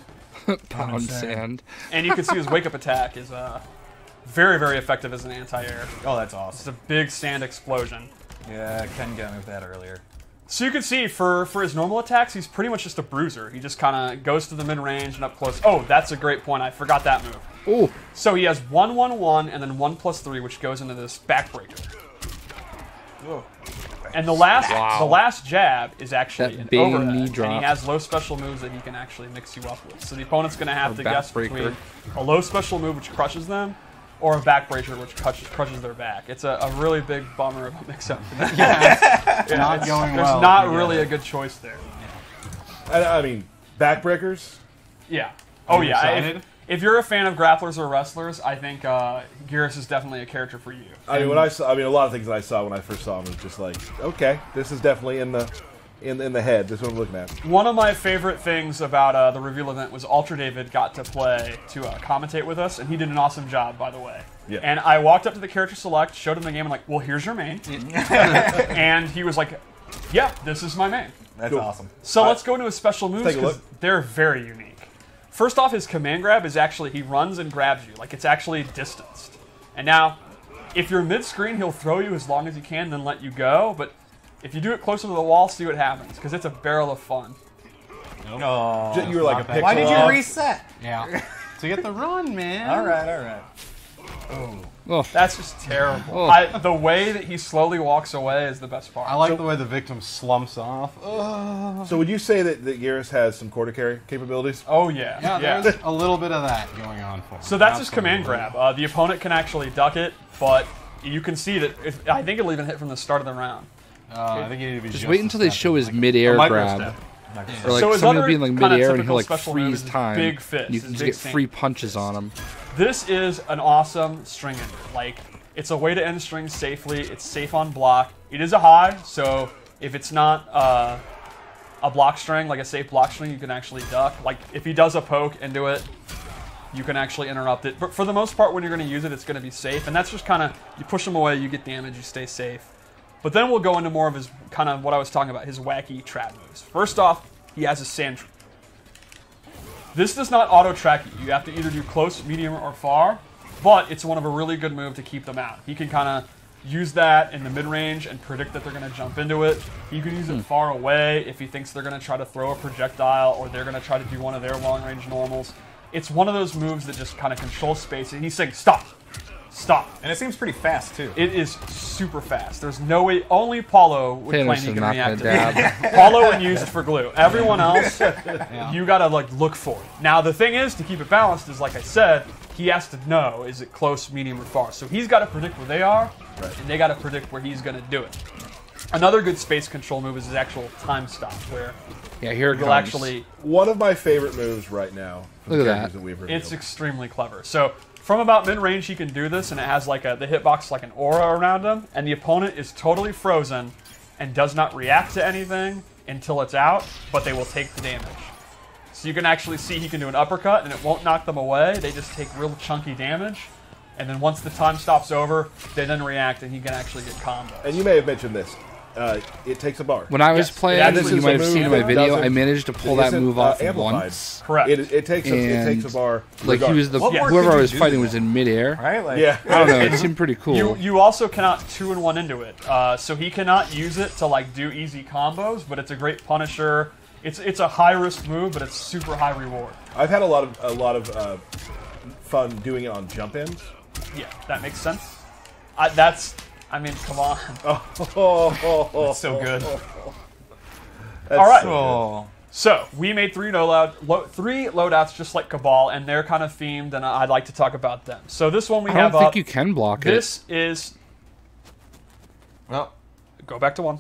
Pound sand. And you can see his wake-up attack is very, very effective as an anti-air. Oh, that's It's awesome. a big sand explosion. Yeah, Ken got me with that earlier. So you can see for his normal attacks, he's pretty much just a bruiser. He just kind of goes to the mid-range and up close. Oh, that's a great point. I forgot that move. Ooh. So he has 1/1/1 and then 1+3, which goes into this backbreaker. Whoa. And the last jab is actually That an big overhead, knee drop. and he has low special moves that he can actually mix you up with. So the opponent's going to have to guess backbreaker. between a low special move which crushes them, or a backbreaker which crushes their back. It's a really big bummer of a mix-up. It's not going well. There's not really a good choice there. I mean, backbreakers. Yeah. Oh yeah. excited? If you're a fan of grapplers or wrestlers, I think Geras is definitely a character for you. I mean, a lot of things that I saw when I first saw him was just like, okay, this is definitely in the head. This is what I'm looking at. One of my favorite things about the reveal event was Ultra David got to play to commentate with us, and he did an awesome job, by the way. Yeah. And I walked up to the character select, showed him the game, and like, well, here's your main. And he was like, yeah, this is my main. That's awesome. So let's go into his special moves take a because look. they're very unique. First off, his command grab is actually, he runs and grabs you. Like, it's actually distanced. And now, if you're mid-screen, he'll throw you as long as he can, then let you go. But if you do it closer to the wall, see what happens, because it's a barrel of fun. Oh, You were like a pixel. why did you off. reset? Yeah. To get the run, man. All right. Oh. That's just terrible. The way that he slowly walks away is the best part. I like the way the victim slumps off. So would you say that Geras has some quarter carry capabilities? Oh, yeah. Yeah, there's a little bit of that going on for him. So that's his Absolutely. command grab. The opponent can actually duck it, but you can see that I think it'll even hit from the start of the round. I think you need to be Just wait until they a show his second. mid-air A micro grab. step. Or like So his somebody will other be in like kinda mid-air and typical he'll like special move freeze is his time. big fist, You his can just big get stand. free punches on him. This is an awesome string ender. Like, it's a way to end strings safely. It's safe on block. It is a high, so if it's not a block string, like a safe block string, you can actually duck. Like, if he does a poke into it, you can actually interrupt it. But for the most part, when you're going to use it, it's going to be safe. And that's just kind of, you push him away, you get damage, you stay safe. But then we'll go into more of his, kind of what I was talking about, his wacky trap moves. First off, he has a sand trap. This does not auto-track you. You have to either do close, medium, or far, but it's one of a really good move to keep them out. He can kind of use that in the mid-range and predict that they're going to jump into it. He can use it far away if he thinks they're going to try to throw a projectile or they're going to try to do one of their long-range normals. It's one of those moves that just kind of controls space, and he's saying, stop, stop. And it seems pretty fast, too. It is super fast. There's no way, only Paulo would claim Thanos he is can not react to gonna that. Paulo would use it for glue. Everyone else, you gotta like look for it. Now the thing is, to keep it balanced, is like I said, he has to know, is it close, medium, or far? So he's got to predict where they are, and they got to predict where he's gonna do it. Another good space control move is his actual time stop, where Yeah, here it you'll comes. actually, One of my favorite moves right now. from Look at characters that. we've revealed. it's extremely clever. So from about mid-range, he can do this, and it has like the hitbox like an aura around him, and the opponent is totally frozen and does not react to anything until it's out, but they will take the damage. So you can actually see he can do an uppercut, and it won't knock them away. They just take real chunky damage, and then once the time stops over, they then react, and he can actually get combos. And you may have mentioned this. It takes a bar. When I was Yes. playing, Yeah, this you is might a have move seen in my that video, doesn't- I managed to pull it that isn't, move off amplified. once. Correct. It takes a bar. Like he was the What more whoever could I you was do fighting to was that? in midair. Right? Like, Yeah. I don't know. It seemed pretty cool. You also cannot 2-in-1 into it, so he cannot use it to like do easy combos. But it's a great punisher. It's a high risk move, but it's super high reward. I've had a lot of fun doing it on jump ins. Yeah, that makes sense. I mean, come on. That's so good. All right. Oh. So we made three loadouts just like Kabal, and they're kind of themed, and I'd like to talk about them. So this one we I have don't think up. you can block it. This is. Well, Go back to one.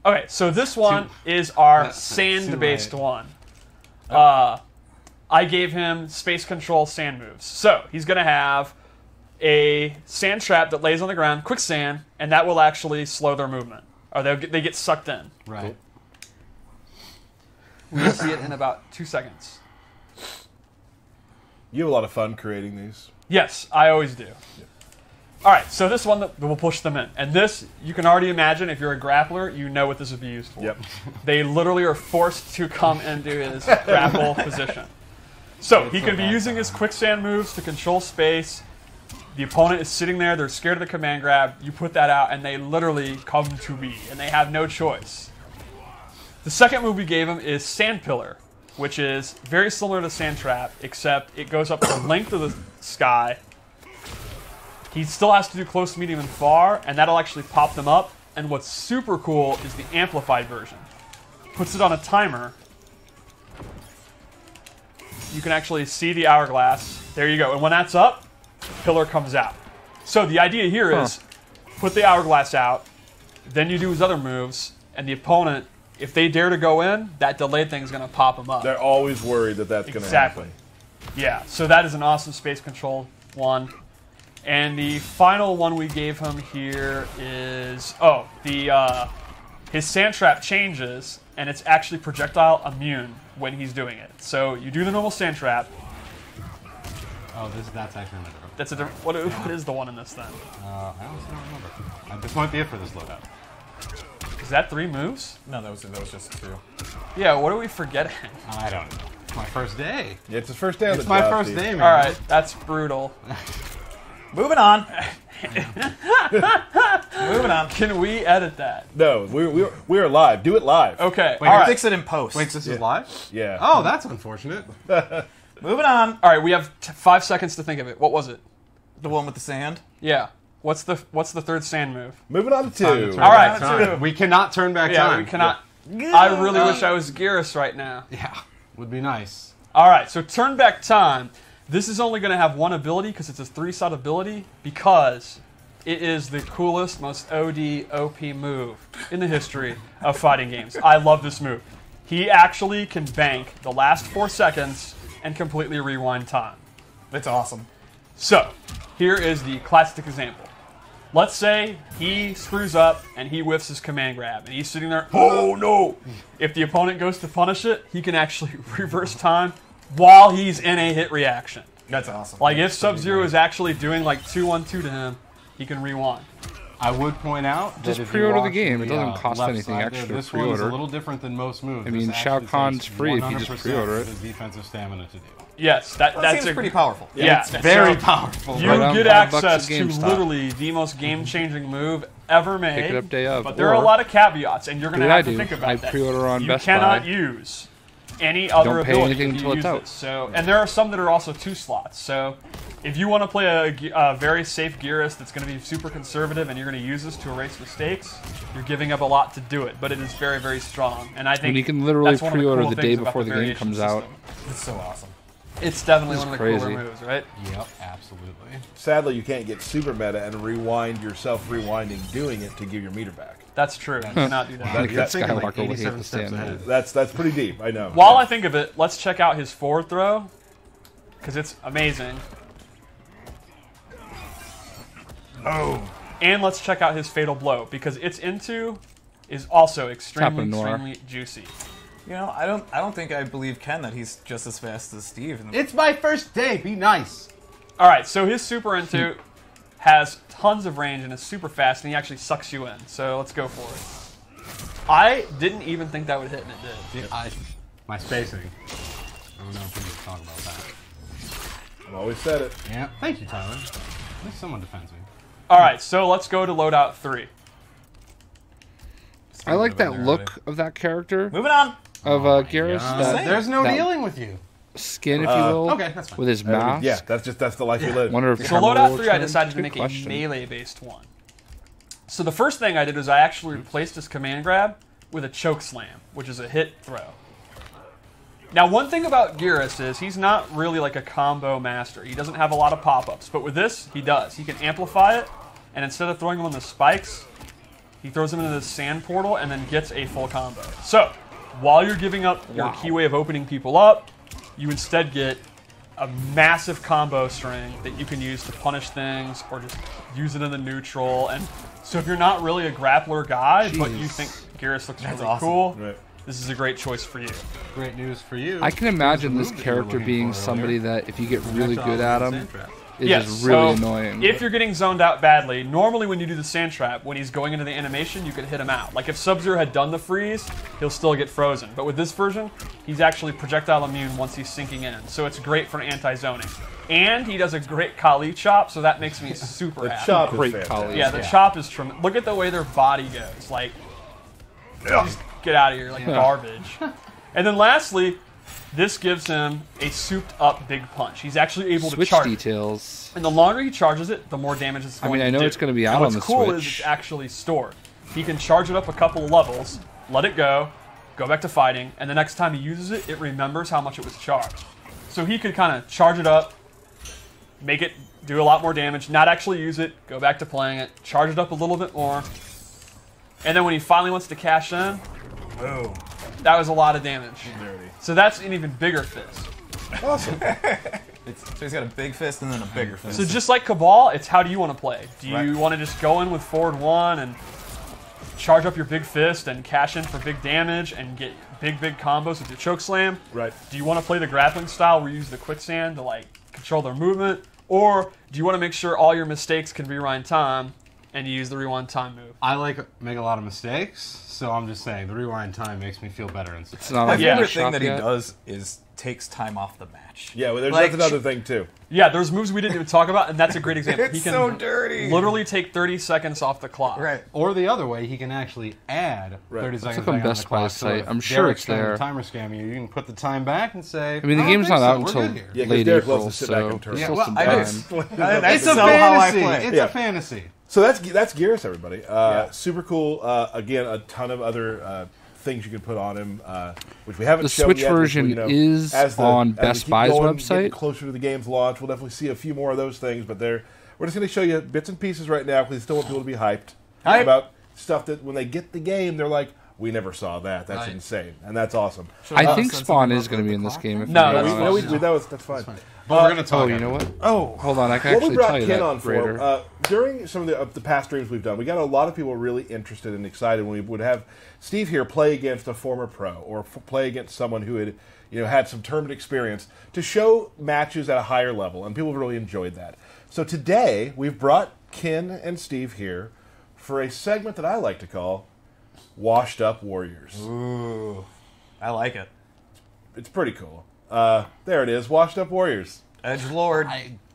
Okay, so this one is our That's sand-based too one. I gave him space control sand moves. So he's going to have a sand trap that lays on the ground, quicksand, and that will actually slow their movement. Or they get sucked in. right. We'll see it in about 2 seconds. You have a lot of fun creating these. Yes, I always do. All right, so this one will push them in. And this, you can already imagine, if you're a grappler, you know what this would be used for. Yep. They literally are forced to come into his grapple position. So he can be using his quicksand moves to control space. The opponent is sitting there, they're scared of the command grab, you put that out, and they literally come to me, and they have no choice. The second move we gave him is Sand Pillar, which is very similar to Sand Trap, except it goes up the length of the sky. He still has to do close, medium, and far, and that'll actually pop them up. And what's super cool is the amplified version. Puts it on a timer. You can actually see the hourglass. There you go. And when that's up, Pillar comes out. So the idea here is put the hourglass out, then you do his other moves, and the opponent, if they dare to go in, that delayed thing is going to pop them up. They're always worried that that's going to happen. Yeah, so that is an awesome space control one. And the final one we gave him here is, his Sand Trap changes, and it's actually projectile immune when he's doing it. So you do the normal Sand Trap. Oh, that's actually another. That's a different. What is the one in this then? I honestly don't remember. This might be it for this loadout. Is that 3 moves? No, that was just 2. Yeah, what are we forgetting? I don't know. It's my first day. Yeah, it's his first day on the It's my job, first Steve. day, man. All right, that's brutal. Moving on. Moving on. Can we edit that? No, we are live. Do it live. Okay, Wait, all right. Fix it in post. Wait, this is live? Yeah. Oh, that's unfortunate. Moving on. All right, we have 5 seconds to think of it. What was it? The one with the sand. Yeah. What's the third sand move? Moving on to Time to 2. turn All back right, time. We cannot turn back Yeah, time. we cannot. I really wish I was Geras right now. Yeah, would be nice. All right, so turn back time. This is only going to have one ability because it's a 3-slot ability because it is the coolest, most OD OP move in the history of fighting games. I love this move. He actually can bank the last 4 seconds and completely rewind time. It's awesome. So, here is the classic example. Let's say he screws up and he whiffs his command grab and he's sitting there, oh no! If the opponent goes to punish it, he can actually reverse time while he's in a hit reaction. That's awesome. Like if Sub-Zero is actually doing like 2-1-2 to him, he can rewind. I would point out Just that if pre-order you the watch game. It doesn't cost left anything side extra to This one is a pre-order. little different than most moves. I mean, This Shao actually Kahn's takes free if you just 100% pre-order it. of his defensive stamina to do. Yes, That that's seems pretty powerful. Yeah, It's very so powerful. You Right around get $5 at access to GameStop. literally the most game-changing move ever made. Pick it up day of. But there are a Or lot of caveats, and you're going to do what have I to do. think about I that. pre-order on You Best cannot Buy. use any other Don't pay ability anything if you until it's use out. this. So, and there are some that are also 2 slots. So, if you want to play a very safe Geras that's going to be super conservative, and you're going to use this to erase mistakes, you're giving up a lot to do it. But it is very, very strong, and I think And you can literally that's one of the pre-order cool the day things about before the game variation comes out. system. It's so awesome. It's definitely This one is of the cooler crazy. moves, right? Yep, absolutely. Sadly, you can't get super meta and rewind yourself rewinding doing it to give your meter back. That's true. You cannot do that. Like You're that thinking Skywalker like will hate 87 the steps stand. ahead. That's pretty deep. I know. While I think of it, let's check out his forward throw because it's amazing. Oh. And let's check out his fatal blow because its into is also extremely, Noir. extremely juicy. You know, I don't think I believe Ken that he's just as fast as Steve. It's my first day. Be nice. All right, so his super into has tons of range and is super fast, and he actually sucks you in. So let's go for it. I didn't even think that would hit, and it did. My spacing. I don't know if we need to talk about that. I've always said it. Yeah. Thank you, Tyler. At least someone defends me. All right, so let's go to loadout 3. I like that look of that character Moving on. of Geras. That, There's no that dealing with you. skin, if you will. Okay, that's fine. With his mask. Yeah, that's the life we live. Wonder if So Carmel loadout will 3, I change. decided to Good make question. a melee-based one. So the first thing I did was I actually replaced his command grab with a choke slam, which is a hit throw. Now, one thing about Geras is he's not really like a combo master. He doesn't have a lot of pop-ups, but with this, he does. He can amplify it, and instead of throwing him on the spikes, he throws him into the sand portal and then gets a full combo. So, while you're giving up your key way of opening people up, you instead get a massive combo string that you can use to punish things or just use it in the neutral. And so if you're not really a grappler guy, but you think Geras looks really awesome. cool, Right. this is a great choice for you. Great news for you. I can imagine this Here's the move that you were character looking being for somebody earlier. that if you get really good at him, is just really annoying. If you're getting zoned out badly, normally when you do the sand trap, when he's going into the animation, you can hit him out. Like if Sub-Zero had done the freeze, he'll still get frozen. But with this version, he's actually projectile immune once he's sinking in. So it's great for anti-zoning. And he does a great Kali chop, so that makes me super happy. Chop Great is Kali. Yeah, the chop is tremendous. Look at the way their body goes. Like, just get out of here, like garbage. And then lastly, this gives him a souped-up big punch. He's actually able Switch to charge. details. And the longer he charges it, the more damage it's going to do. I know it's going to be out on the Switch. What's cool is Switch. it's actually stored. He can charge it up a couple of levels, let it go back to fighting, and the next time he uses it, it remembers how much it was charged. So he could kind of charge it up, make it do a lot more damage, not actually use it, go back to playing it, charge it up a little bit more, and then when he finally wants to cash in, boom. That was a lot of damage. So that's an even bigger fist. Awesome. So he's got a big fist and then a bigger fist. So just like Kabal, it's how do you want to play? Do you want to just go in with forward one and charge up your big fist and cash in for big damage and get big combos with your choke slam? Right. Do you want to play the grappling style where you use the quicksand to like control their movement? Or do you want to make sure all your mistakes can rewind time and you use the rewind time move? I make a lot of mistakes, so I'm just saying the rewind time makes me feel better inside. It's not My on the favorite shop thing that he yet. does is takes time off the match. Yeah, well, Like, that's another thing, too. Yeah, there's moves we didn't even talk about, and that's a great example. It's He can so dirty. literally take 30 seconds off the clock. Right. Or the other way, he can actually add 30 seconds look on back on Best the clock. Buy's So site. if I'm sure Derek's it's trying to there. timer scam you. You can put the time back and say. I mean, the "I don't game's think not out so. We're until good here." Yeah, 'cause late Derek April, loves to sit back so and turn. there's Yeah, still well, some I time. just- It's It's a so how I fantasy. play. It's Yeah. a fantasy. So that's Geras, everybody. Super cool. Again, a ton of other things you can put on him, which we haven't The shown Switch yet, which version is on Best keep Buy's going, website. getting closer to the game's launch, we'll definitely see a few more of those things. But we're just going to show you bits and pieces right now because we still want people to be hyped about stuff that when they get the game, they're like, "We never saw that. That's insane," and that's awesome. I think Spawn is going to be in this game. If No, I'm being that's- honest. That's fine. But we're going to talk. Oh, you know what? Oh, Hold on, I can what we actually brought tell you Ken that, on Raider. for during some of the past streams we've done, we got a lot of people really interested and excited when we would have Steve here play against a former pro or play against someone who had had some tournament experience to show matches at a higher level, and people really enjoyed that. So today we've brought Ken and Steve here for a segment that I like to call Washed Up Warriors. Ooh, I like it. It's pretty cool. There it is, Washed Up Warriors. Edgelord.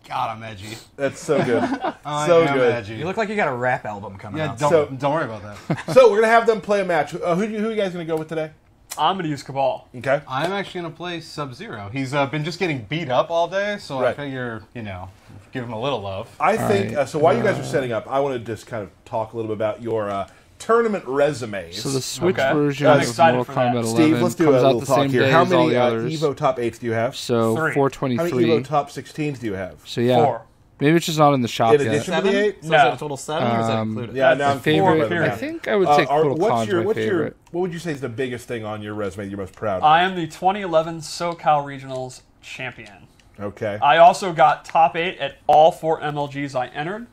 God, I'm edgy. That's so good. I so am good. edgy. You look like you got a rap album coming Yeah, out. don't worry about that. So we're gonna have them play a match. Who are you guys gonna go with today? I'm going to use Kabal. Okay. I'm actually going to play Sub-Zero. He's been just getting beat up all day, so Right. I figure, give him a little love. I think right. so. While you guys are setting up, I want to just kind of talk a little bit about your tournament resumes. So the Switch Okay. version I'm of excited Mortal for that. Kombat 11 Steve, let's do a comes little out the talk same here. day How as all many the others. Evo top 8s do you have? So 3. How many 423. Evo top 16s do you have? So yeah, 4. maybe it's just not in the shop In yet. addition to the 8? So No. is that a total 7 or is that included? Yeah, That's now I'm the Favorite? four, I but- think I would take Total Con's my favorite. What would you say is the biggest thing on your resume that you're most proud of? I am the 2011 SoCal Regionals champion. Okay. I also got top 8 at all 4 MLGs I entered.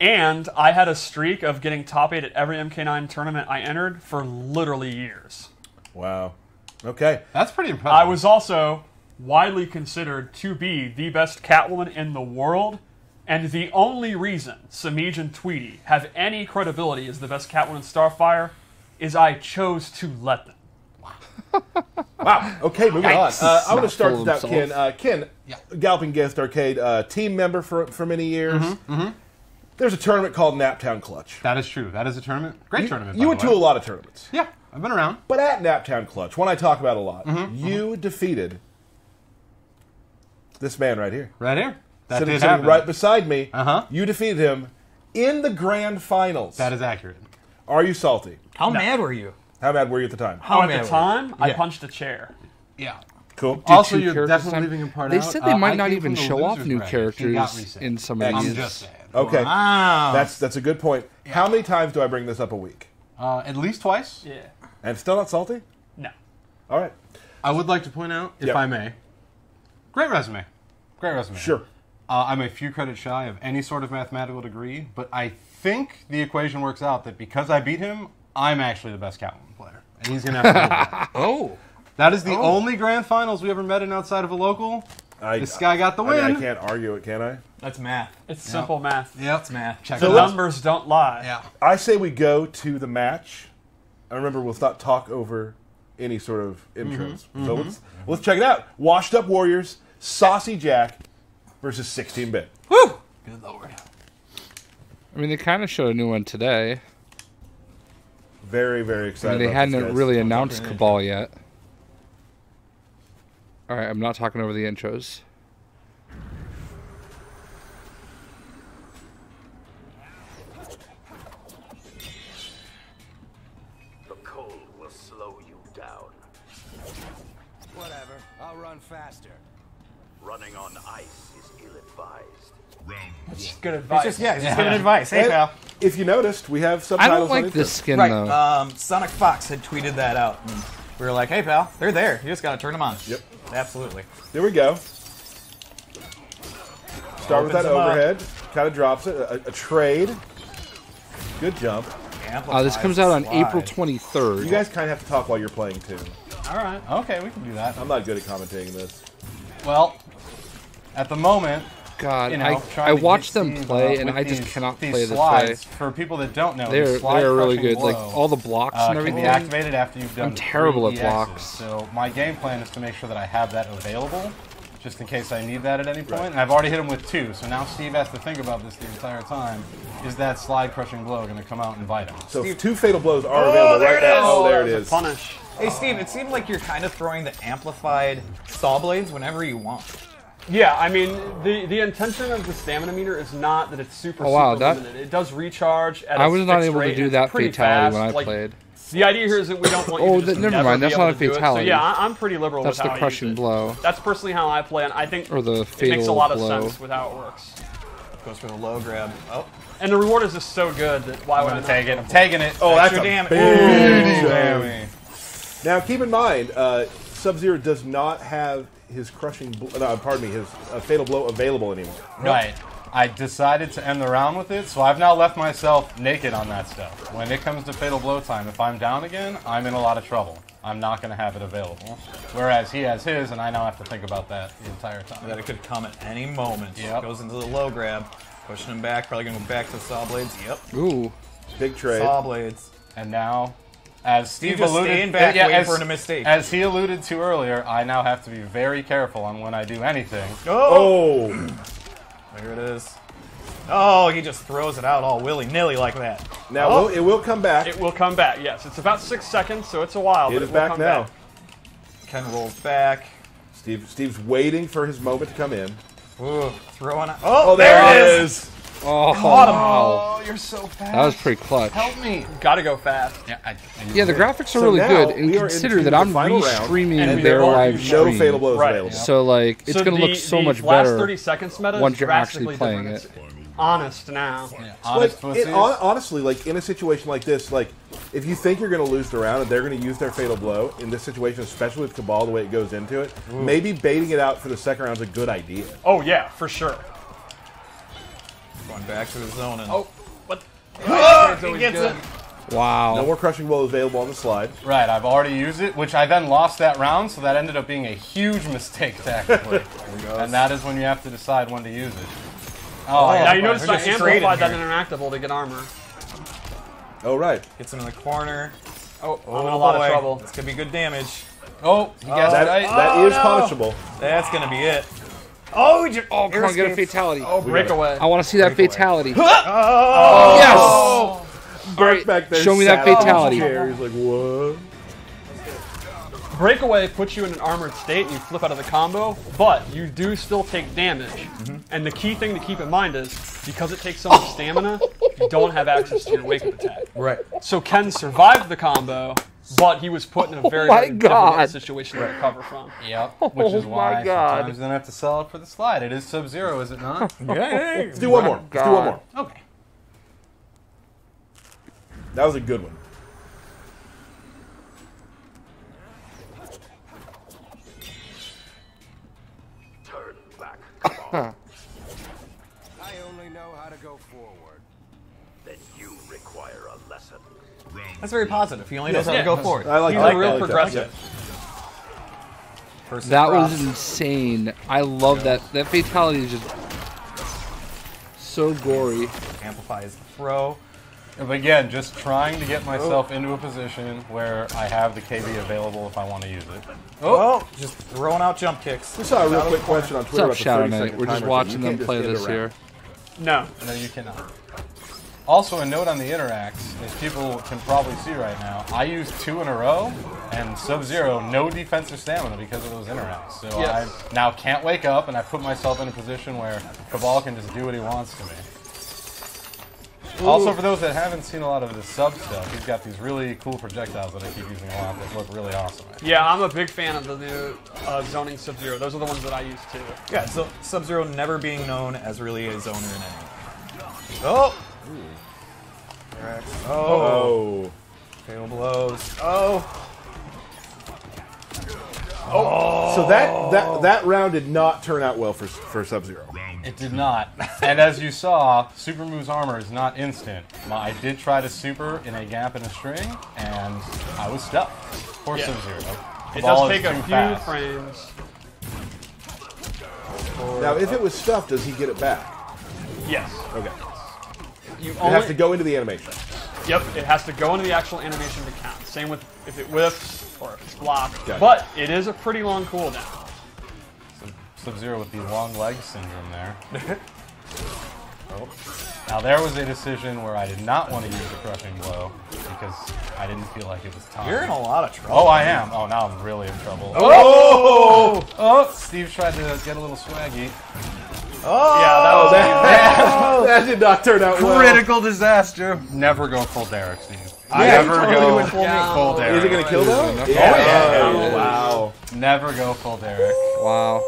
And I had a streak of getting top 8 at every MK9 tournament I entered for literally years. Wow. Okay. That's pretty impressive. I was also widely considered to be the best Catwoman in the world, and the only reason Samij and Tweety have any credibility as the best Catwoman in Starfire is I chose to let them. Wow. Okay, moving on. I want to start Full with himself. Ken. Galloping Guest Arcade, team member for many years. There's a tournament called Naptown Clutch. That is true. That is a tournament. Great tournament. You by went the to way. a lot of tournaments. Yeah, I've been around. But at Naptown Clutch, one I talk about a lot, you defeated this man right here. Right here. That Sitting did happen. right beside me. Uh-huh. You defeated him in the grand finals. That is accurate. Are you salty? How mad were you? How mad were you at the time? How At mad the were you? time, I Yeah. punched a chair. Yeah. Cool. Also, two you're characters definitely time. leaving a part They out. said they might I not came even from the show off losers new bracket. He got characters reset. in some of I'm these. just saying. Okay. Wow. That's a good point. How many times do I bring this up a week? At least twice. Yeah. And still not salty? No. All right. I would like to point out, if Yep. I may, great resume. Great resume. Sure. I'm a few credits shy of any sort of mathematical degree, but I think the equation works out that because I beat him, I'm actually the best Catwoman player. And he's going to have to live with it. Oh. That is the only grand finals we ever met in outside of a local. This guy got the win. I can't argue it, can I? That's math. It's simple math. Yep. It's math. Check The it out. numbers don't lie. Yeah. I say we go to the match. I remember we'll not talk over any sort of intros. So let's check it out. Washed Up Warriors, Saucy Jack versus 16-bit. Woo! Good lord. I mean, they kind of showed a new one today. Very, very I excited. mean, they about this, hadn't guys. really announced Kabal yet. All right, I'm not talking over the intros. The cold will slow you down. Whatever, I'll run faster. Running on ice is ill-advised. Round It's one. just good advice. It's just giving advice. Hey, And pal. if you noticed, we have I subtitles don't like on this intro. skin, Right. though. Sonic Fox had tweeted that out. And we were like, hey, pal, they're there. You just got to turn them on. Yep. Absolutely. There we go. Start with that Opens them up. overhead. Kind of drops it. A trade. Good jump. This comes out on Slide. April 23rd. You guys kind of have to talk while you're playing, too. All right. Okay, we can do that. I'm not good at commentating this. Well, at the moment, God, you know, I trying to watch get them Steve, play, and with I just these- cannot these play this way. slides, for people that don't know, They're the slide really crushing good. Like blow, all the blocks and can everything. be activated after you've done I'm terrible 3 at EXs. blocks. So my game plan is to make sure that I have that available, just in case I need that at any point. And I've already hit him with 2, so now Steve has to think about this the entire time. Is that slide crushing blow going to come out and bite him? So 2 fatal blows are available right now. Oh, there it is. Punish. Hey, Steve, it seemed like you're kind of throwing the amplified saw blades whenever you want. Yeah, I mean, the intention of the stamina meter is not that it's super, Oh, wow, super that- limited. It does recharge at I its was not fixed able to rate, do and that it's pretty fatality fast. when I Like, played. The idea here is that we don't want you Oh, to just never never mind, be that's able not a to do it. So fatality. yeah, I'm pretty liberal That's with the how I crushing use it. blow. That's personally how I play, and I think Or the it makes a fatal lot of blow. sense with how it works. Goes for the low grab. Oh, And the reward is just so good that why would I I'm not going to take go it. I'm for taking it. Oh, that's extra a damage. big Ooh. damage. Now, keep in mind, Sub-Zero does not have his crushing, his fatal blow available anymore. Right. I decided to end the round with it, so I've now left myself naked on that stuff. When it comes to fatal blow time, if I'm down again, I'm in a lot of trouble. I'm not going to have it available. Whereas he has his, and I now have to think about that the entire time. That it could come at any moment. Yep. Goes into the low grab, pushing him back. Probably gonna go back to saw blades. Yep. Ooh. Big trade. Saw blades. And now, as Steve just alluded, staying back, waiting as, for a mistake. as he alluded to earlier, I now have to be very careful on when I do anything. Oh! There it is. Oh, he just throws it out all willy-nilly like that. Now, it will come back. It will come back, yes. It's about 6 seconds, so it's a while. It but is it will back come now. back. Ken rolls back. Steve's waiting for his moment to come in. Ooh, throwing it. Oh, there it is! Oh, wow. Oh, you're so fast. That was pretty clutch. Help me. Gotta go fast. Yeah, the graphics are So really now good, and we are consider into that the I'm final round, re-streaming and their there are live No stream. fatal blows Right. available. So, like, it's So going to look so much last better 30 seconds meta once is you're actually drastically playing different. it. It's honest now. Honest But pussies. honestly, like in a situation like this, like if you think you're going to lose the round and they're going to use their fatal blow in this situation, especially with Kabal the way it goes into it, maybe baiting it out for the second round is a good idea. Oh yeah, for sure. Going back to his zone. And Oh, what? he gets it. Wow. No more crushing blow available on the slide. Right, I've already used it, which I then lost that round, so that ended up being a huge mistake tactically. And that is when you have to decide when to use it. Oh, Now you notice We're I just trading amplified that here. interactable to get armor. Oh, right. Gets him in the corner. Oh, I'm in a lot of boy. trouble. This could be good damage. Oh, you guessed it right. That is punishable. That's gonna be it. Oh, Oh, come on, get a fatality. Oh, breakaway. I want to see that fatality. Oh! Bert's back there. Show me that sat on his fatality. chair. He's like, what? Breakaway puts you in an armored state and you flip out of the combo, but you do still take damage. And the key thing to keep in mind is, because it takes so much stamina, you don't have access to your wake-up attack. Right. So Ken survived the combo, but he was put in a very, my very God. difficult situation to recover from. Yep, which is Oh why my God. sometimes you don't have to sell it for the slide. It is Sub-Zero, is it not? Let's do one more. Let's do one more. Okay. That was a good one. Turn back. I only know how to go forward. Then you require a lesson. That's very positive. He only knows how to Yeah. go forward. I like He's that. a real I like that. progressive. That was insane. I love that. That fatality is just so gory. Amplifies the throw. But again, just trying to get myself into a position where I have the KB available if I want to use it. Just throwing out jump kicks. We saw a real quick question on Twitter. What's up, Shadow Knight? We're just watching them play this here. No. No, you cannot. Also, a note on the interacts, as people can probably see right now, I used 2 in a row, and Sub-Zero, no defensive stamina because of those interacts. So I now can't wake up, and I put myself in a position where Kabal can just do what he wants to me. Also, for those that haven't seen a lot of the sub stuff, he's got these really cool projectiles that I keep using a lot that look really awesome. Yeah, I'm a big fan of the new zoning Sub-Zero. Those are the ones that I use too. Yeah, so Sub-Zero never being known as really a zoner in any. Oh! Oh! Fatal blows. Oh! So that round did not turn out well for Sub-Zero. It did not. And as you saw, Super Moo's armor is not instant. I did try to super in a gap in a string, and I was stuck. Poor Sub-Zero. It does take a few frames. Now, if it was stuffed, does he get it back? Yes. Okay. You It has to go into the animation. Yep, it has to go into the actual animation to count. Same with if it whiffs or if it's blocked. Gotcha. But it is a pretty long cooldown. Sub-Zero with the long leg syndrome there. Now there was a decision where I did not want to use the crushing blow because I didn't feel like it was time. You're in a lot of trouble. Oh, I am. Oh, now I'm really in trouble. Oh! Steve tried to get a little swaggy. Oh! Yeah, that did not turn out well. Critical disaster. Never go full Derek, Steve. Never go full Derek. Is it going to kill though? Yeah. Wow. Never go full Derek. Wow.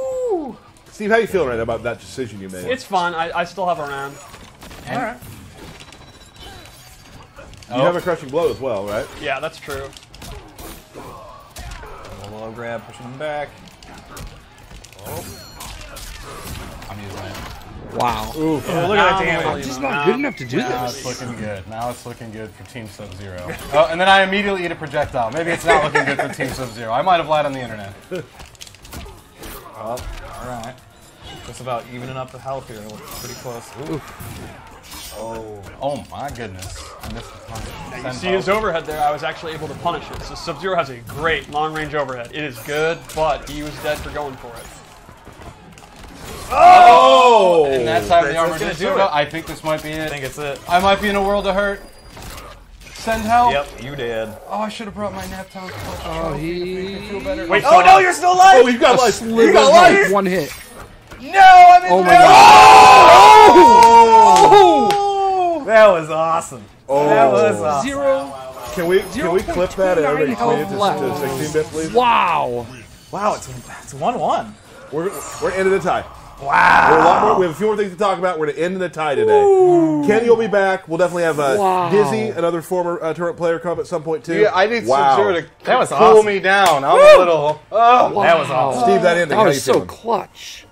Steve, how you feeling right now about that decision you made? It's fun. I still have a round. Alright. You have a crushing blow as well, right? Yeah, that's true. A low grab, pushing him back. I'm using it. Wow. Oof. Oh, look at that damage. I'm just not good enough to do Now this. it's looking good. Now it's looking good for Team Sub-Zero. Oh, and then I immediately eat a projectile. Maybe it's not looking good for Team Sub-Zero. I might have lied on the internet. Well, alright. Just about evening up the health here. Pretty close. Ooh. Oh my goodness. I missed the punch. Now you see his overhead there. I was actually able to punish it. So Sub-Zero has a great long-range overhead. It is good, but he was dead for going for it. Oh! And that time the armor gonna did do do it. I think this might be it. I think it's it. I might be in a world of hurt. Send help. Yep, you did. Oh, I should have brought my Naptown. Oh, he... Feel better. Wait, Oh no, you're still alive! Oh, you got life. You got life. One hit. No, I'm in Oh my there. god. Oh! That was awesome. Oh. That was awesome. Zero. Can we clip that and everybody tweet it to health 16-bit, please? Wow. Wow, it's 1-1. We're ending the tie. Wow. We have a few more things to talk about. We're going to end the tie today. Kenny will be back. We'll definitely have Dizzy, another former tournament player, come up at some point, too. Yeah, I need Sub-Zero to That was cool awesome. me down. I'm a little... Wow. That was awesome. Steve, that ending. That how was you so feeling? clutch.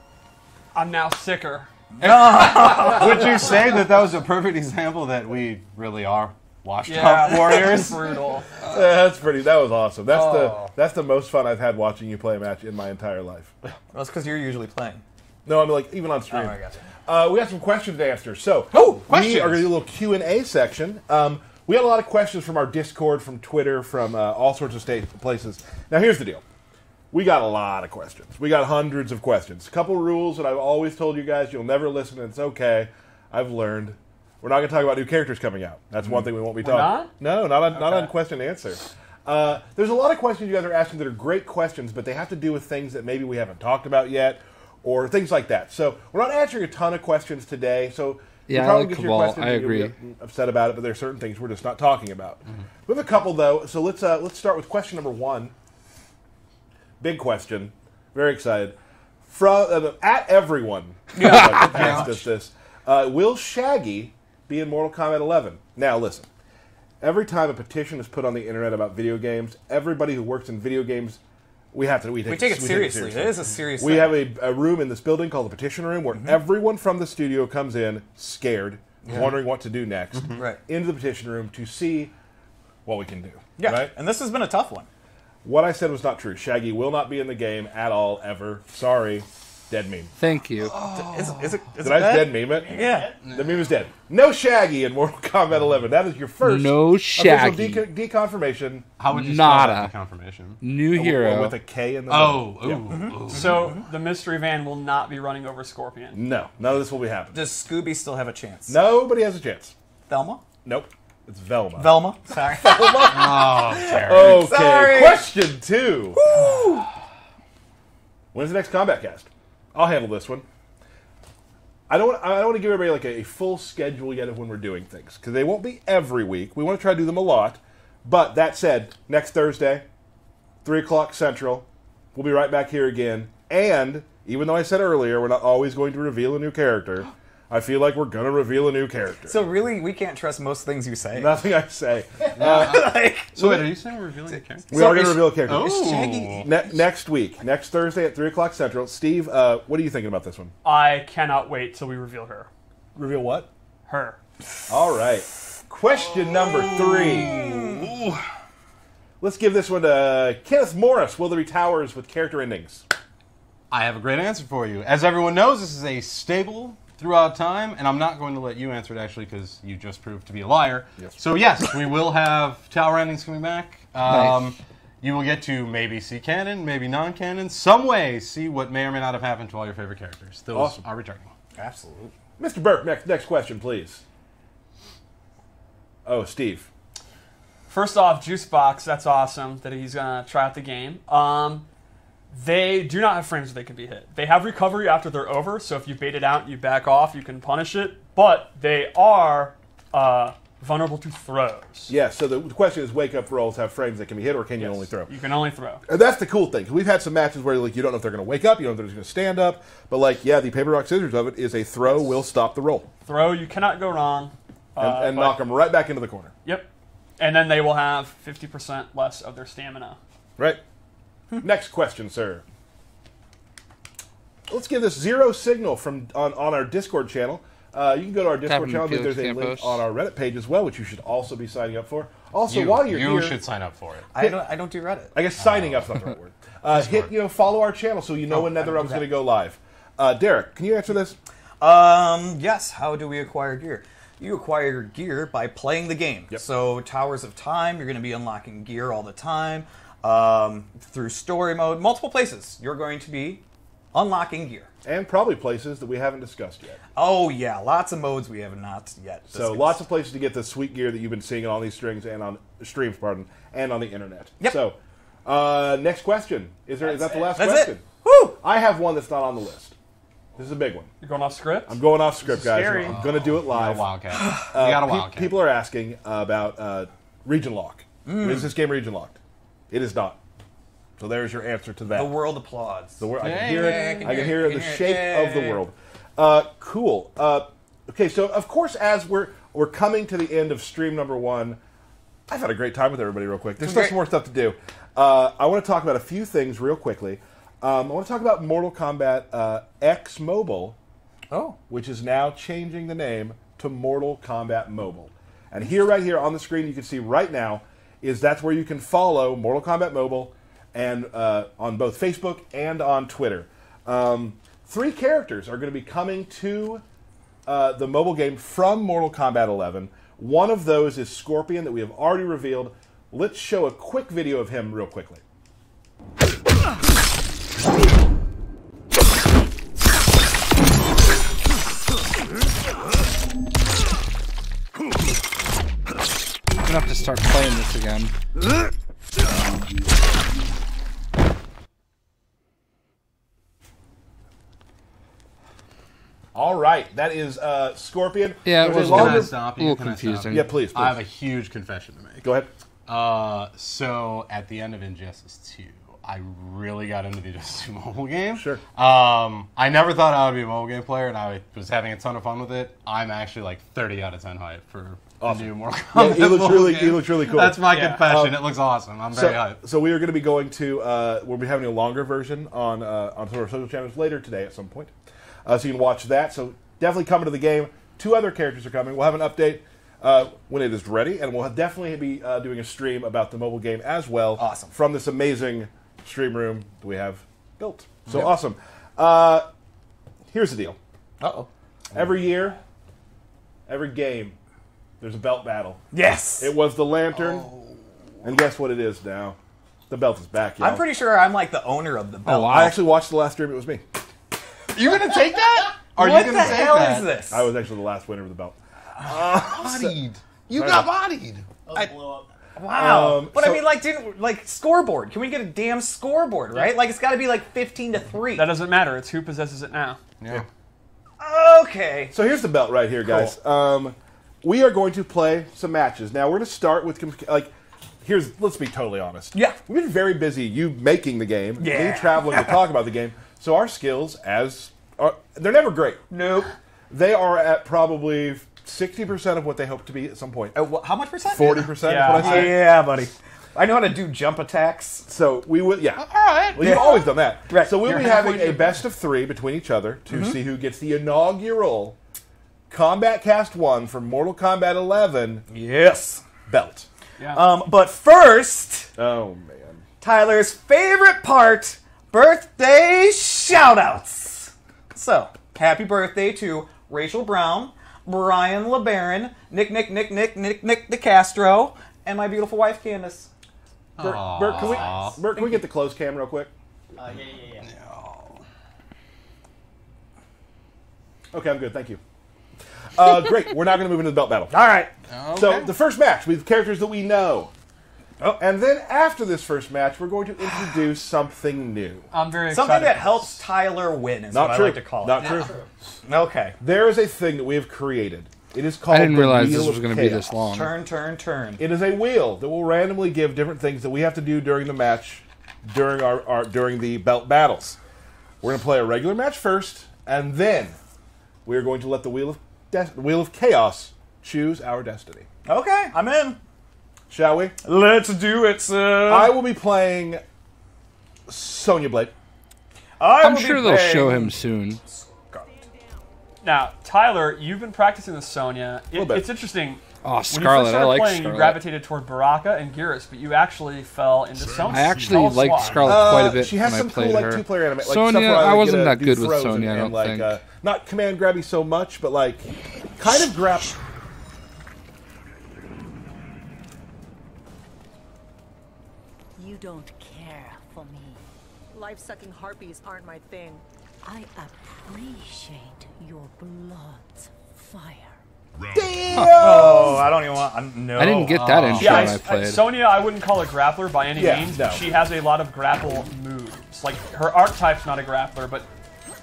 I'm now sicker. Would you say that was a perfect example that we really are washed up warriors? Brutal. Yeah, that was awesome. That's the most fun I've had watching you play a match in my entire life. Well, it's because you're usually playing. No, I'm like, even on stream. Oh, I gotcha. We got some questions to answer. So, questions. we are going to do a little Q&A section. We had a lot of questions from our Discord, from Twitter, from all sorts of places. Now, here's the deal. We got a lot of questions. We got hundreds of questions. A couple rules that I've always told you guys. You'll never listen, and it's okay. I've learned. We're not going to talk about new characters coming out. That's one thing we won't be talking. No, not on question and answer. There's a lot of questions you guys are asking that are great questions, but they have to do with things that maybe we haven't talked about yet, or things like that. So we're not answering a ton of questions today. So Yeah, probably I like get your Kabal. questions I and you'll agree. get upset about it, but there's certain things we're just not talking about. We have a couple though. So let's start with question number 1. Big question. Very excited. From at everyone. Asked us this. Will Shaggy be in Mortal Kombat 11? Now listen. Every time a petition is put on the internet about video games, everybody who works in video games, we take it seriously. It is a serious We thing. have a room in this building called the petition room where everyone from the studio comes in scared, wondering what to do next, Right. into the petition room to see what we can do. Yeah, Right? and this has been a tough one. What I said was not true. Shaggy will not be in the game at all, ever. Sorry. Dead meme. Thank you. Did I dead meme it? Yeah. The meme is dead. No Shaggy in Mortal Kombat 11. That is your first Shaggy. official deconfirmation. How would you spell Nada. that confirmation? New hero. With a K in the Oh. So the mystery van will not be running over Scorpion. No. None of this will be happening. Does Scooby still have a chance? Nobody has a chance. Thelma? Nope. It's Velma. Velma? Sorry. Oh, Terry. Okay. Sorry. Question 2. When's the next Kombat Cast? I'll handle this one. I don't want to give everybody like a full schedule yet of when we're doing things, because they won't be every week. We want to try to do them a lot. But that said, next Thursday, 3 o'clock Central, we'll be right back here again. And even though I said earlier we're not always going to reveal a new character, I feel like we're going to reveal a new character. So really, we can't trust most things you say? Nothing I say. So wait, are you saying we're revealing a character? We are going to reveal a character. Oh. Next week, next Thursday at 3 o'clock Central. Steve, what are you thinking about this one? I cannot wait till we reveal her. Reveal what? Her. All right. Question number 3. Let's give this one to Kenneth Morris. Will there be towers with character endings? I have a great answer for you. As everyone knows, this is a stable throughout time, and I'm not going to let you answer it, actually, because you just proved to be a liar. Yes. So yes, we will have tower endings coming back. Nice. You will get to maybe see canon, maybe non-canon, some way see what may or may not have happened to all your favorite characters. Those Awesome. are returning. Absolutely. Mr. Burke, next question, please. Oh, Steve. First off, Juicebox, that's awesome that he's going to try out the game. They do not have frames that they can be hit. They have recovery after they're over, so if you bait it out and you back off, you can punish it. But they are vulnerable to throws. Yeah, so the question is, wake-up rolls have frames that can be hit, or can you only throw? You can only throw. And that's the cool thing, because we've had some matches where like you don't know if they're going to wake up, you don't know if they're just going to stand up, but like, yeah, the paper, rock, scissors of it is a throw will stop the roll. Throw, you cannot go wrong. And knock them right back into the corner. Yep. And then they will have 50% less of their stamina. Right. Next question, sir. Let's give this Zero Signal from on our Discord channel. You can go to our Discord channel. There's a link on our Reddit page as well, which you should also be signing up for. Also, while you're here, you should sign up for it. I don't do Reddit. I guess signing up's not the right word. Follow our channel so you know when NetherRealm's going to go live. Derek, can you answer this? Yes. How do we acquire gear? You acquire gear by playing the game. Yep. So Towers of Time, you're going to be unlocking gear all the time. Through story mode, multiple places, you're going to be unlocking gear. And probably places that we haven't discussed yet. Oh, yeah. Lots of modes we have not yet discussed. So lots of places to get the sweet gear that you've been seeing on all these streams and on and on the internet. Yep. So, next question. Is that the last That's question? it. Woo! I have one that's not on the list. This is a big one. You're going off script? I'm going off script, guys. scary. I'm going to do it live. Wildcat. You got a Wildcat. People are asking about region lock. Is this game region locked? It is not. So there's your answer to that. The world applauds. I can hear it. I can hear it. The shape of the world. Cool. Okay, so of course, as we're coming to the end of stream number 1, I've had a great time with everybody. Real quick, there's still some more stuff to do. I want to talk about a few things real quickly. I want to talk about Mortal Kombat X Mobile, which is now changing the name to Mortal Kombat Mobile. And right here on the screen, you can see right now that's where you can follow Mortal Kombat Mobile. And on both Facebook and on Twitter. 3 characters are going to be coming to the mobile game from Mortal Kombat 11. One of those is Scorpion that we have already revealed. Let's show a quick video of him real quickly. I'm going to have to start playing this again. All right, that is Scorpion. Yeah, it was Can I stop you? a little Can I stop confusing. you? Yeah, please. I have a huge confession to make. Go ahead. So at the end of Injustice 2, I really got into the Injustice 2 mobile game. Sure. I never thought I would be a mobile game player, and I was having a ton of fun with it. I'm actually like 30 out of 10 hype for the new Mortal Kombat. He looks really cool. That's my confession. It looks awesome. I'm very hyped. So we are going to be going to we'll be having a longer version on some of our social channels later today at some point. So you can watch that. So definitely coming to the game. 2 other characters are coming. We'll have an update when it is ready, and we'll definitely be doing a stream about the mobile game as well. Awesome. From this amazing stream room that we have built. So awesome. Here's the deal. Uh-oh. Every year, every game, there's a belt battle. Yes. It was the lantern, and guess what it is now? The belt is back, y'all. I'm pretty sure I'm like the owner of the belt. Oh, wow. I actually watched the last stream. It was me. You're going to take that? Are What you the going to take hell that? is this? I was actually the last winner of the belt. Bodied. You got bodied. Wow. But so- I mean, like, scoreboard. Can we get a damn scoreboard, right? Like, it's got to be like 15-3. That doesn't matter. It's who possesses it now. Yeah. Okay. So here's the belt right here, guys. We are going to play some matches. Now, we're going to start with, let's be totally honest. Yeah. We've been very busy, you making the game, Yeah. me traveling to talk about the game. So our skills, they're never great. Nope. They are at probably 60% of what they hope to be at some point. How much percent? 40%, Yeah. what I say? Yeah, buddy. I know how to do jump attacks. So we will, yeah. All right. Well, you've always done that. Right. So we'll You're be having halfway a best of 3 between each other to see who gets the inaugural Kombat Kast 1 for Mortal Kombat 11 Yes. belt. Yeah. But first, Oh, man. Tyler's favorite part, birthday shoutouts. So, happy birthday to Rachel Brown, Brian LeBaron, Nick DeCastro, and my beautiful wife, Candace. Bert, can we get the closed cam real quick? Yeah. Okay, I'm good. Thank you. Great. We're now going to move into the belt battle. All right. So the first match, we have characters that we know. Oh. And then after this first match, we're going to introduce something new. I'm very excited. Something that for helps this. Tyler win is Not what true. I like to call it. Not true. Okay. There is a thing that we have created. It is called I didn't the realize Wheel this was of going to be Chaos. this long. Turn. It is a wheel that will randomly give different things that we have to do during the match, during the belt battles. We're going to play a regular match first, and then we are going to let the Wheel of Chaos choose our destiny. Okay, I'm in. Shall we? Let's do it, sir. I will be playing Sonya Blade. I'm sure they'll show him soon. Now, Tyler, you've been practicing with Sonya. Little bit. It's interesting. Oh, When you first Scarlet. I started like playing, Scarlet. you gravitated toward Baraka and Geras, but you actually fell into Sonya. I actually liked Scarlet quite a bit She has when some I played cool her. two-player anime. Like Sonya, stuff where I like, wasn't get that do good with throws Sonya, I and, don't like, think. not command grabby so much, but like kind of grab. You don't care for me. Life-sucking harpies aren't my thing. I appreciate your blood's fire. Oh, I don't even want. No. I didn't get that intro Yeah, when I played. Sonya, I wouldn't call a grappler by any Yeah, means. no. But she has a lot of grapple moves. Like, her archetype's not a grappler, but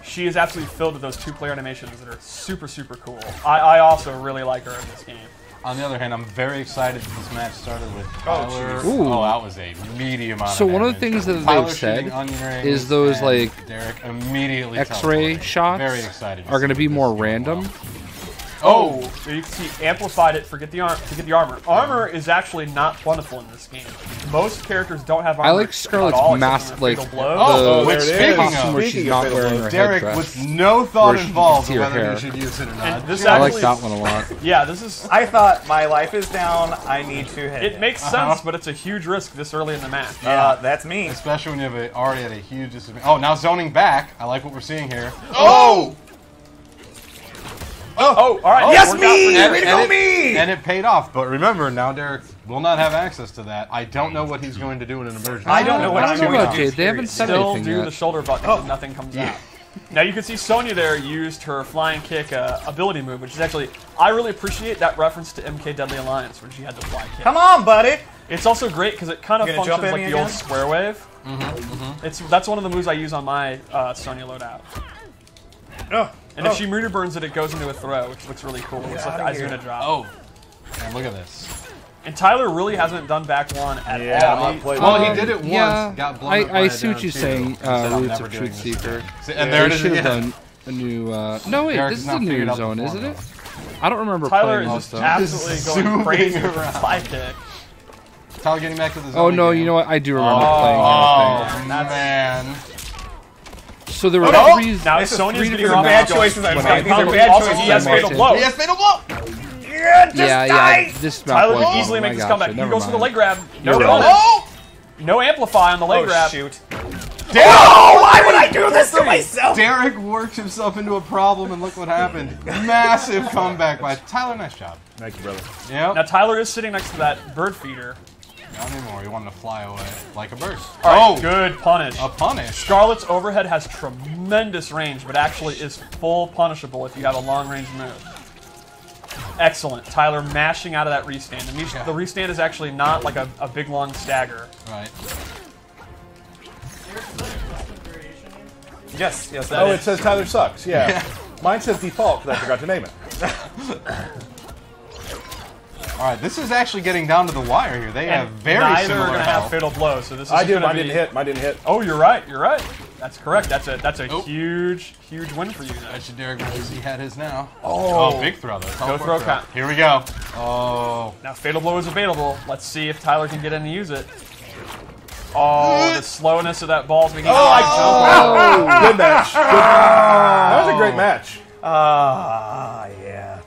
she is absolutely filled with those two-player animations that are super, super cool. I also really like her in this game. On the other hand, I'm very excited that this match started with Tyler. jeez. Ooh. Oh, that was a meaty amount So of one of the damage. things that Tyler they've said shooting onion rings is those, and like, Derek immediately X-ray teleporting. shots Very excited. are going to be more random. Oh, so you can see amplified it for get the armor. Armor is actually not plentiful in this game. Most characters don't have armor. I like Scarlet's at all, except mask, for like, Fatal Blow. Oh, there which it is. speaking costume of, where she's Speaking not of wearing Fatal her Derek, headdress. with no thought Where she involved can of see her whether hair. you should use it or not. And this I like actually- that one a lot. Yeah, this is. I thought my life is down. I need to hit. It makes sense, but it's a huge risk this early in the match. That's me. Especially when you have already had a huge disadvantage. Oh, now zoning back. I like what we're seeing here. Oh, all right. Yes, worked out me! for Derek. Way to go, me! And it paid off. But remember, now Derek will not have access to that. I don't know what he's going to do in an emergency. I don't know what I I'm don't know going about to do. Jade. They haven't said Still anything do yet. the shoulder button, but nothing comes out. Now you can see Sonya there used her flying kick ability move, which is actually, I really appreciate that reference to MK Deadly Alliance when she had the fly kick. Come on, buddy. It's also great because it kind of You gonna functions jump like at me the old again? square wave. That's one of the moves I use on my Sonya loadout. And if she meter burns it, it goes into a throw, which looks really cool. It's like the Izuna drop. Oh, and look at this. And Tyler really hasn't done back one at all. Well, he did it once. Yeah, Got blown up by I a see what down you're two, saying, and said, "I'm Roots never of doing Truth this Seeker. again." See, and there it They is should have again. done a new... no, wait, Derek this has is not a new figured out the zone, isn't it? formula. I don't remember Tyler playing is this just zone. absolutely going crazy with the around. fly kick. Tyler getting back to the zone. Oh, no, again. you know what? I do remember playing Oh, that man. thing. So there were three... Now This is Sonya's three getting different off bad going- choices I'm going making. down. These are bad Also, choices he has I'm fatal making. blow. He has fatal blow. Yeah, this map Tyler was can easily long. make this I comeback. gotcha. He Never goes for the mind. leg grab. No You're bonus. right. No amplify on the leg grab. Shoot. Oh, why would I do this to myself? Derek worked himself into a problem, and look what happened. Massive comeback by Tyler. Nice job. Thank you, brother. Now Tyler is sitting next to that bird feeder. Not anymore. He wanted to fly away like a bird. All right, good punish. A punish. Scarlet's overhead has tremendous range, but actually is full punishable if you have a long-range move. Excellent. Tyler mashing out of that restand. The restand is actually not like a big, long stagger. Right. Yes, yes. Oh, it says Tyler sucks. Yeah. Mine says default because I forgot to name it. All right, this is actually getting down to the wire here. They have very neither similar are going to health. have fatal blow. So this is I did. gonna Mine be... didn't hit. Mine didn't hit. Oh, you're right. You're right. That's correct. That's a huge win for you. Bet you Derek wishes he had his now. Oh, big throw though. Go throw count. Here we go. Oh. Now fatal blow is available. Let's see if Tyler can get in and use it. Oh, the slowness of that ball is making Good match. That was a great match. Yeah.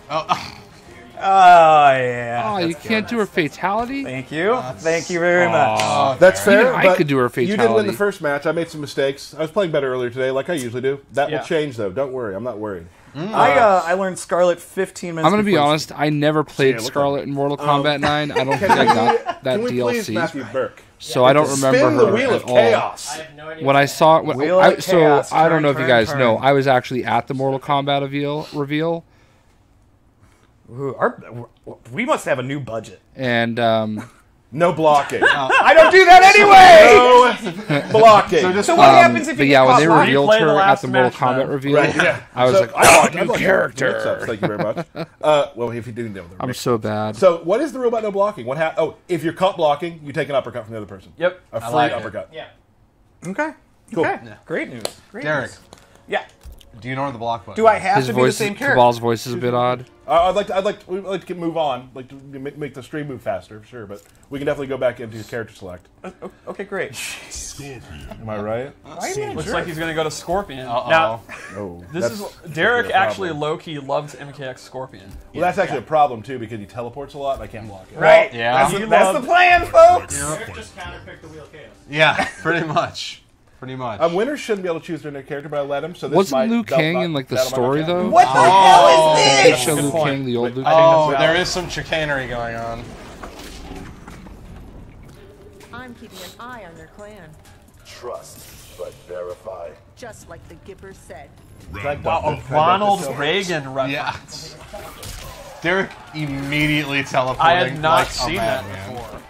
Oh, yeah. Oh, you can't do her fatality? Thank you. Thank you very much. That's fair. Even I but could do her fatality. You did win the first match. I made some mistakes. I was playing better earlier today, like I usually do. That will change, though. Don't worry. I'm not worried. I learned Scarlet 15 minutes. I'm going to be before honest. I never played Scarlet in Mortal Kombat 9. I don't think I got that Can we please, DLC. Matthew Burke? So I don't remember Spin her the wheel at of all. chaos. I have no idea. When I saw it, Wheel of chaos. I don't know if you guys Turn. know. I was actually at the Mortal Kombat reveal. Ooh, we must have a new budget. And no blocking. I don't do that anyway. No blocking. So what happens if you get when caught they blocking? revealed Play the her at last the Mortal match, Kombat then. reveal, Right, yeah. I was So, like, I want a I'd new like character. mix-ups, thank you very much. Well, if you do know them. I'm so bad. So, what is the rule about no blocking? If you're caught blocking, you take an uppercut from the other person. Yep. A free like it. uppercut. Yeah. Okay. Cool. Okay. Great news. Great Derek, news. Yeah. do you know where the block button Do I is? have His to be the voice, same character? Cabal's voice is a bit odd. I'd like to move on, like to make the stream move faster, sure, but we can definitely go back into character select. Okay, great. Am I right? Looks like he's going to go to Scorpion. Uh-oh. Now, Oh, this is Derek actually low-key loves MKX Scorpion. Well, that's actually a problem too because he teleports a lot and I can't block it. Right. Yeah. That's the plan, folks. Derek just counterpicked the Wheel of Chaos. Yeah, pretty much. Pretty much. Winners shouldn't be able to choose their new character, but I let him. So this Wasn't might Liu that'll Kang not- in like the that'll not story count. though? What the hell is They this? show Good Liu point. Kang, the old Liu I Kang. think Oh, that's there valid. is some chicanery going on. I'm keeping an eye on their clan. Trust, but verify. Just like the Gipper said. Ronald Reagan reference. Yeah. Derek immediately teleporting. I had not like a seen that madman. before.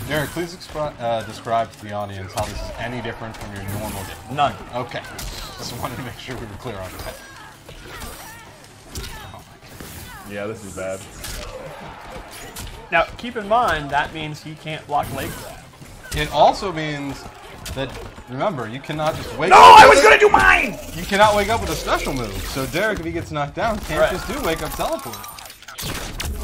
Derek, please describe to the audience how this is any different from your normal game. None. Okay. Just wanted to make sure we were clear on that. Yeah, this is bad. Now, keep in mind, that means he can't block leg grab. It also means that, remember, you cannot just wake No, up. I was gonna do mine. You cannot wake up with a special move. So Derek, if he gets knocked down, can't just do wake up teleport.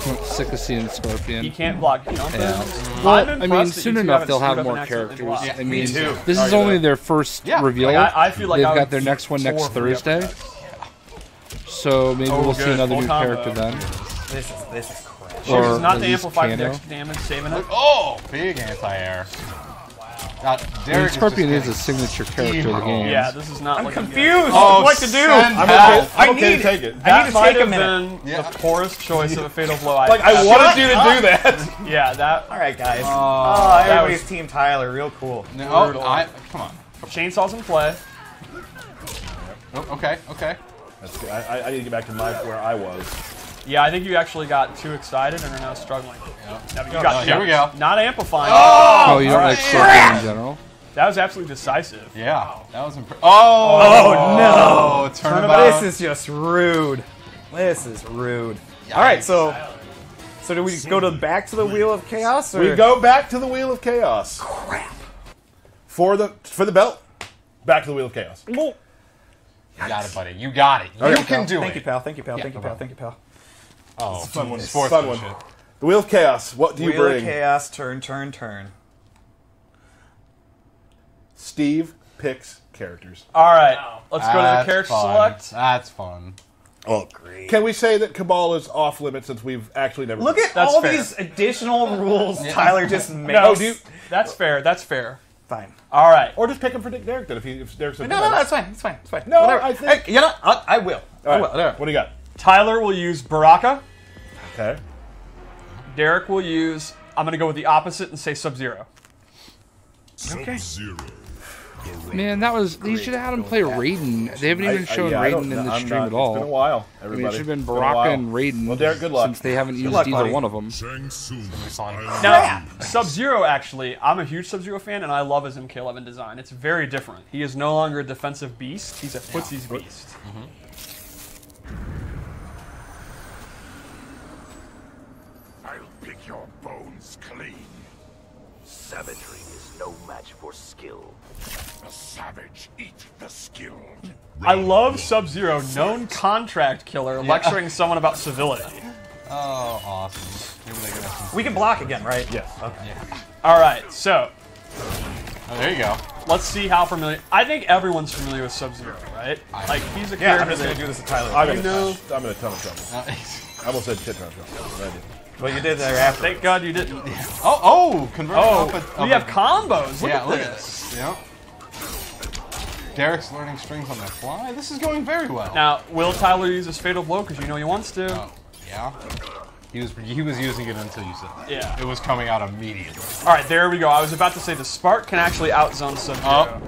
I'm sick of seeing Scorpion. He can't block jump. Yeah. I'm Well, I impressed mean, that soon you two enough haven't they'll screwed have up more and accidentally characters. blocked. I mean, too. this is only their first reveal. Like, I feel like They've I got would their next one next 4 for the Thursday. uppercut. So maybe we'll see good. another Full new combo. character then. This is crap. Chooses not at to least amplify Kano. dex damage, saving it. Oh, big anti-air. I mean, Derek Scorpion is just a signature character of the emo. game. Yeah, this is not I'm looking confused. Oh, what to do? send I'm help. okay. I'm okay to take it. That to might take a have minute. been the poorest choice of a fatal blow. Like I wanted you to do that. Yeah, that All right, guys. Oh, Everybody's Team Tyler. Real cool. No, brutal. come on. chainsaw's in play. Oh, okay, okay. That's good. I need to get back to where I was. Yeah, I think you actually got too excited and are now struggling. Now, you got here we go. Not amplifying. Oh, you don't like Scorpion in general? That was absolutely decisive. Yeah, that was impressive. Oh, no! Turnabout. This is just rude. This is rude. All right, so do we go back to the Wheel of Chaos? Or? We go back to the Wheel of Chaos. Crap. For the belt, back to the Wheel of Chaos. You got it, buddy. You got it. You can do it. Thank you, pal. Thank you, pal. Yeah, Thank you, no pal. Thank you, pal. Oh, It's a fun one. sportsmanship. Fun one. The Wheel of Chaos. What do you Wheel bring? of Chaos. Turn, turn, turn. Steve picks characters. All right, let's go to the That's character fun. select. That's fun. Oh, great. Can we say that Kabal is off limits since we've actually never... Look at all these additional rules Tyler just made. No, that's fair. That's fair. Fine. All right. Or just pick him for Derek then if Derek's... No, that's fine. It's fine. It's fine. No, Whatever. I think... Hey, you know, I will. All right. What do you got? Tyler will use Baraka. Okay. Derek will use... I'm going to go with the opposite and say Sub-Zero. Okay. Sub-Zero. Man, that was... You should have had him play Raiden. They haven't even shown Raiden in the stream at all. It's been a while, everybody. I mean, it should have been Baraka and Raiden. Well, Derek, good luck. Since they haven't used either one of them. Now, Sub-Zero, actually, I'm a huge Sub-Zero fan, and I love his MK11 design. It's very different. He is no longer a defensive beast. He's a footsies beast. I'll pick your bones clean. Savagery is no match for skill. The savage eat the skilled. I love Sub-Zero, known contract killer, lecturing someone about civility. Oh, awesome. We can block again, right? Yes. Okay. Yeah. All right, so... Oh, there you go. Let's see how familiar... I think everyone's familiar with Sub-Zero, right? Like, he's a character I'm just going to do this to Tyler. I'm in a ton of trouble. I almost said shit ton of trouble. Well, you did there after. Thank God you didn't. Convert we have combos. Look at look this. at this. Yep. Derek's learning strings on the fly. This is going very well. Now, will Tyler use his Fatal Blow? Because you know he wants to. Yeah. He was using it until you said that. Yeah. It was coming out immediately. All right, there we go. I was about to say the Spark can actually outzone Sub-Zero.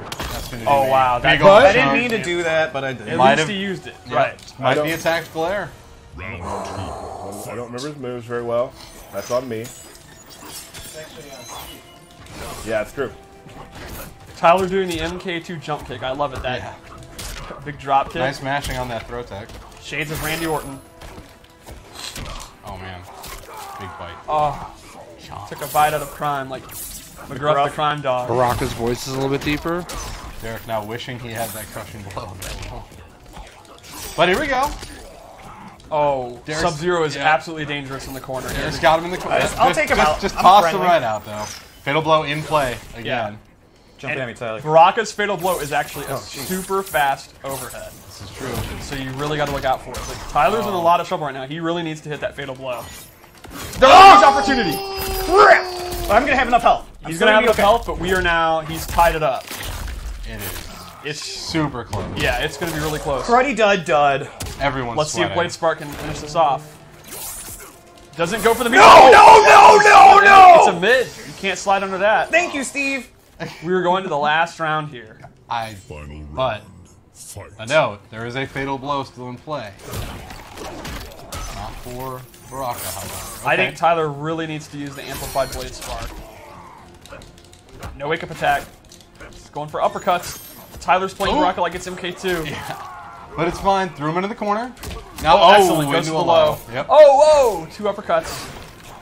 Oh, wow. I didn't mean to do that, but I did. At least he used it. Yeah. Right. Might be attacked glare. Round 2. I don't remember his moves very well. That's on me. Yeah, it's true. Tyler doing the MK2 jump kick. I love it. That big drop kick. Nice mashing on that throw tech. Shades of Randy Orton. Oh, man. Big bite. Oh. Took a bite out of crime like McGruff the crime dog. Baraka's voice is a little bit deeper. Derek now wishing he had that crushing blow. But here we go. Oh, Sub-Zero is absolutely dangerous in the corner. Derek's got him in the corner. I'll take him out. Just toss the right out, though. Fatal Blow in play again. Jump at me, Tyler. Baraka's Fatal Blow is actually a super fast overhead. This is true. So you really got to look out for it. Like, Tyler's in a lot of trouble right now. He really needs to hit that Fatal Blow. There's opportunity. I'm going to have enough health. He's going to have enough health, but we are now, he's tied it up. It is. It's super close. Yeah, it's going to be really close. Cruddy dud. Everyone's Let's sweating. see if Blade Spark can finish this off. Doesn't go for the mid. No! It's a mid. You can't slide under that. Thank you, Steve. We were going to the last round here. But a note, there is a Fatal Blow still in play. Not for Baraka, however. Okay. I think Tyler really needs to use the Amplified Blade Spark. No wake-up attack. He's going for uppercuts. Tyler's playing Baraka like it's MK2. Yeah. But it's fine. Threw him into the corner. Now, excellent. Goes to the low. Yep. Oh, whoa! 2 uppercuts.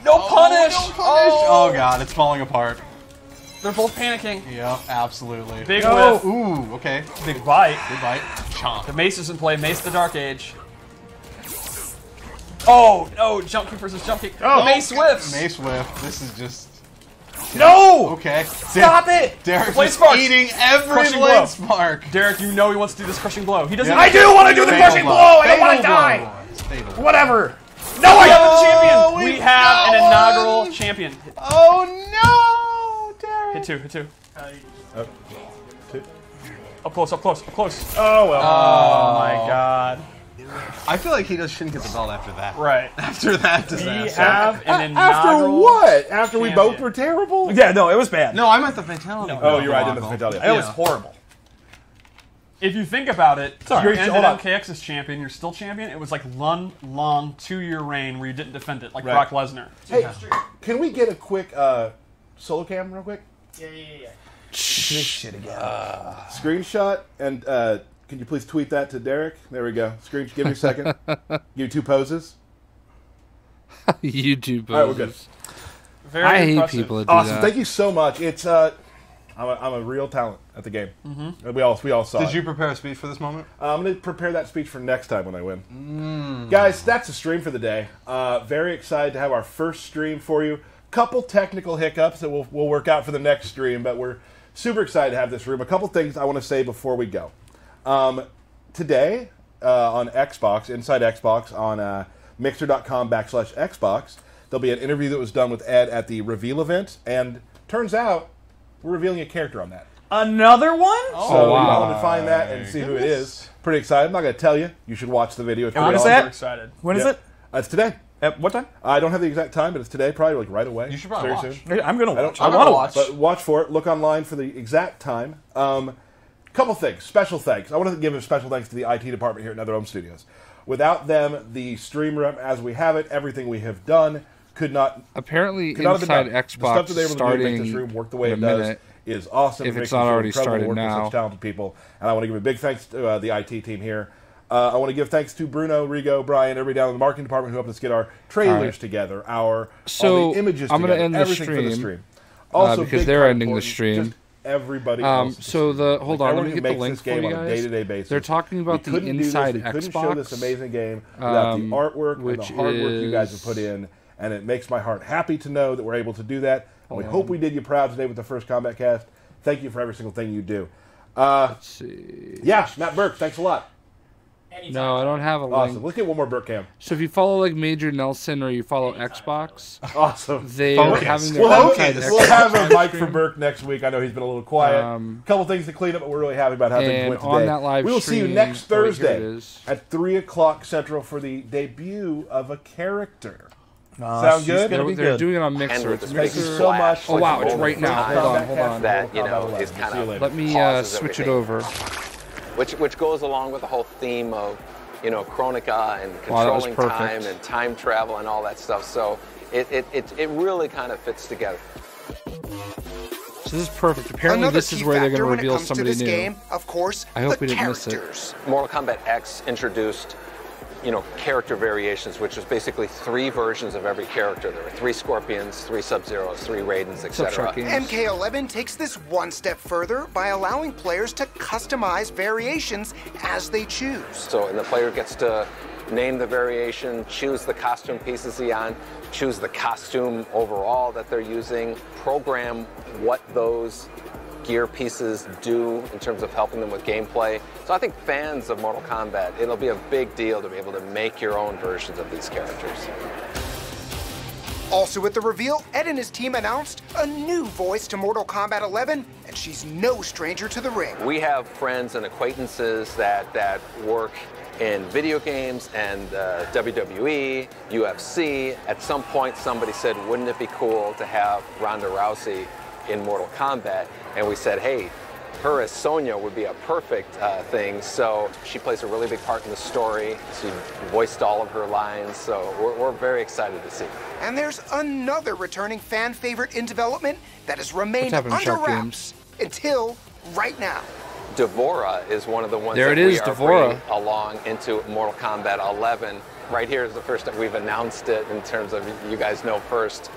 No punish! No punish! Oh, God. It's falling apart. They're both panicking. Yep, absolutely. Big whiff. Ooh, okay. Big bite. Big bite. Chomp. The mace is in play. Mace the Dark Age. Oh, no. Jump kick versus jump kick. The mace whiffs. Mace whiff. This is just... No! Okay. Stop it! Derek's Blade just Sparks. eating every Blade Spark. Derek, you know he wants to do this crushing blow. He doesn't. I do want to do the crushing blow! I don't want to die! Whatever. No, we have a champion! We have an inaugural champion. Oh, no, Derek! Hit 2. Up close. Oh, well. Oh, my God. I feel like he just shouldn't get the belt after that. Right. After that disaster. We have an After inaugural what? After we champion. both were terrible? Yeah, no, it was bad. No, I meant the fatality. No. Oh, you're right. I did the fatality. It was horrible. If you think about it, Sorry, you ended hold on. MKX's champion, you're still champion. It was like long 2-year reign where you didn't defend it, like Right. Brock Lesnar. Hey, can we get a quick solo cam real quick? Yeah. Shit again. Screenshot, and can you please tweet that to Derek? There we go. Give me a second. Give you 2 poses. YouTube. All right, we're good. Very I hate impressive. people that do Awesome. that. Thank you so much. It's I'm a real talent at the game. We all saw it. Did you prepare a speech for this moment? I'm going to prepare that speech for next time when I win. Guys, that's the stream for the day. Very excited to have our first stream for you. Couple technical hiccups that we'll work out for the next stream, but we're super excited to have this room. A couple things I want to say before we go. Today, on Xbox, Inside Xbox, on mixer.com/Xbox. There'll be an interview that was done with Ed at the reveal event, and turns out we're revealing a character on that. Another one? So wow. You want to find that and see who it is. Pretty excited. I'm not going to tell you. You should watch the video. When is that? Excited. When is it? It's today. At what time? I don't have the exact time, but it's today, probably like right away. You should probably watch. Soon. I'm going to watch. I want to watch. But watch for it. Look online for the exact time. Couple things. Special thanks. I want to give a special thanks to the IT department here at NetherRealm Studios. Without them, the stream room as we have it, everything we have done could not. Apparently, could not Inside the Xbox stuff that they were able to do to make starting this room work the way in it a does minute. Is awesome. If It it's makes not me feel already incredible started work with now. such talented people, and I want to give a big thanks to the IT team here. I want to give thanks to Bruno, Rigo, Brian, everybody down in the marketing department who helped us get our trailers together, all the images I'm together, going to end everything the for the stream. stream. Also, because big they're part ending the important, stream. just everybody else. So hold on, let me everyone who get the makes link this for game you on a guys. day-to-day basis. They're talking about We the couldn't do this, Inside we couldn't Xbox. show this amazing game without the artwork and the which hard work you guys have is- put in, and it makes my heart happy to know that we're able to do that. And we hope we did you proud today with the first Kombat Cast. Thank you for every single thing you do. Let's see. Yeah, Matt Burke, thanks a lot. No, I don't have a Awesome. link. Let's get one more Burke cam. So if you follow like Major Nelson or you follow Xbox, Awesome. they are having their We'll Inside have Xbox a mic for stream. Burke next week. I know he's been a little quiet. Couple things to clean up, but we're really happy about how things And went today. on that live we will see you stream- next oh, wait, here it Thursday is. at 3 o'clock Central for the debut of a character. Sound she's good? gonna be They're good. doing it on And Mixer. with It's the Thank you Mixer. so much. Oh wow, it's Moment right now. of Hold on, time hold on. that, you know, is kind of Let me pauses switch it everything. over. Which goes along with the whole theme of, you know, Chronica and Wow, that was controlling time perfect. and time travel and all that stuff. So it really kind of fits together. So this is perfect. Apparently, Another this is key where they're factor going when to it reveal comes somebody to this new. game, of course, I hope the we didn't miss it. characters. Mortal Kombat X introduced, you know, character variations, which was basically 3 versions of every character. There were 3 Scorpions, 3 Sub-Zeros, 3 Raidens, etc. Shark Games. MK11 takes this one step further by allowing players to customize variations as they choose. So, and the player gets to name the variation, choose the costume pieces he's on, choose the costume overall that they're using, program what those gear pieces do in terms of helping them with gameplay. So I think fans of Mortal Kombat, it'll be a big deal to be able to make your own versions of these characters. Also at the reveal, Ed and his team announced a new voice to Mortal Kombat 11, and she's no stranger to the ring. We have friends and acquaintances that work in video games and WWE, UFC. At some point, somebody said, wouldn't it be cool to have Ronda Rousey in Mortal Kombat? And we said, hey, her as Sonya would be a perfect thing. So she plays a really big part in the story. She voiced all of her lines, so we're very excited to see. And there's another returning fan favorite in development that has remained happening to under Shark wraps until right now. Devora is one of the ones There that it is, we are Devora. bringing along into Mortal Kombat 11. Right here is the first time we've announced it in terms of you guys know first.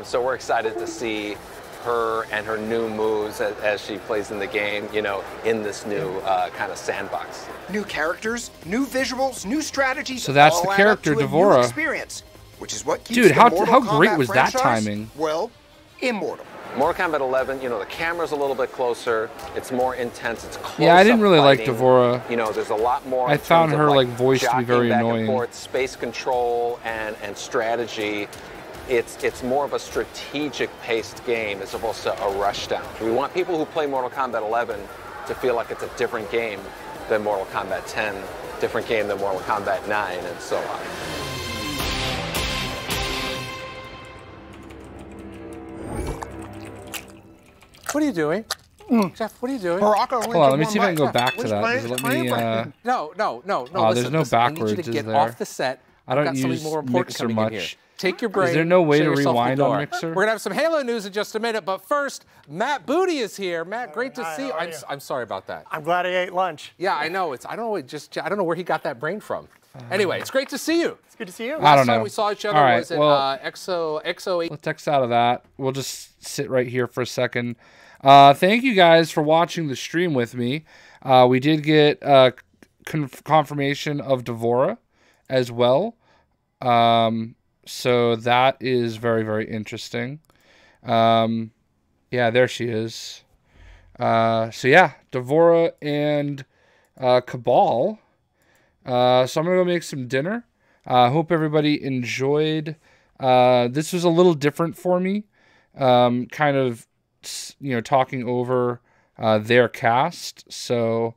So we're excited to see her and her new moves as she plays in the game, you know, in this new kind of sandbox. New characters, new visuals, new strategies. So that's all the add character, up to a new Devora. Experience, which is what keeps Dude, the how Mortal great Kombat was that franchise, timing? Well, immortal. Mortal Kombat 11, you know, the camera's a little bit closer. It's more intense. It's close. Yeah, I didn't really like fighting. Devora. You know, there's a lot more. I in found terms of, her like voice to be jockeying very back annoying. And forth, space control and strategy. It's more of a strategic-paced game as opposed to a rushdown. We want people who play Mortal Kombat 11 to feel like it's a different game than Mortal Kombat 10, different game than Mortal Kombat 9, and so on. What are you doing? Jeff, what are you doing? Hold on, let me see if I can go back to that. Does it let me, No. Oh, there's no backwards, I need you to get is there? off the set. I don't I've got something use more important Mixer coming much. in here. Take your brain. Is there no way show to yourself the rewind on door. Mixer? We're gonna have some Halo news in just a minute, but first, Matt Booty is here. Matt, great to see you. I'm sorry about that. I'm glad I ate lunch. Yeah, I know. I don't know where he got that brain from. Anyway, it's great to see you. It's good to see you. I don't Last time know. we saw each other All right, was at well, XO8. Let's X out of that. We'll just sit right here for a second. Thank you guys for watching the stream with me. We did get confirmation of Devora as well. So that is very, very interesting. Yeah, there she is. So yeah, Devora and Kabal So I'm going to go make some dinner. Hope everybody enjoyed. This was a little different for me. Kind of, talking over their cast. So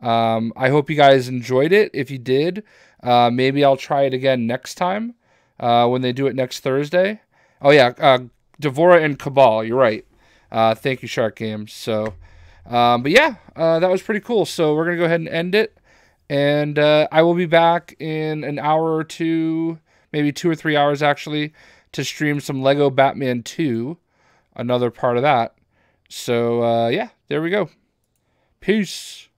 I hope you guys enjoyed it. If you did, maybe I'll try it again next time when they do it next Thursday. Oh, yeah, Devora and Kabal. You're right. Thank you, Shark Games. So, but yeah, that was pretty cool. So we're going to go ahead and end it. And I will be back in an hour or two, maybe 2 or 3 hours actually, to stream some Lego Batman 2, another part of that. So, yeah, there we go. Peace.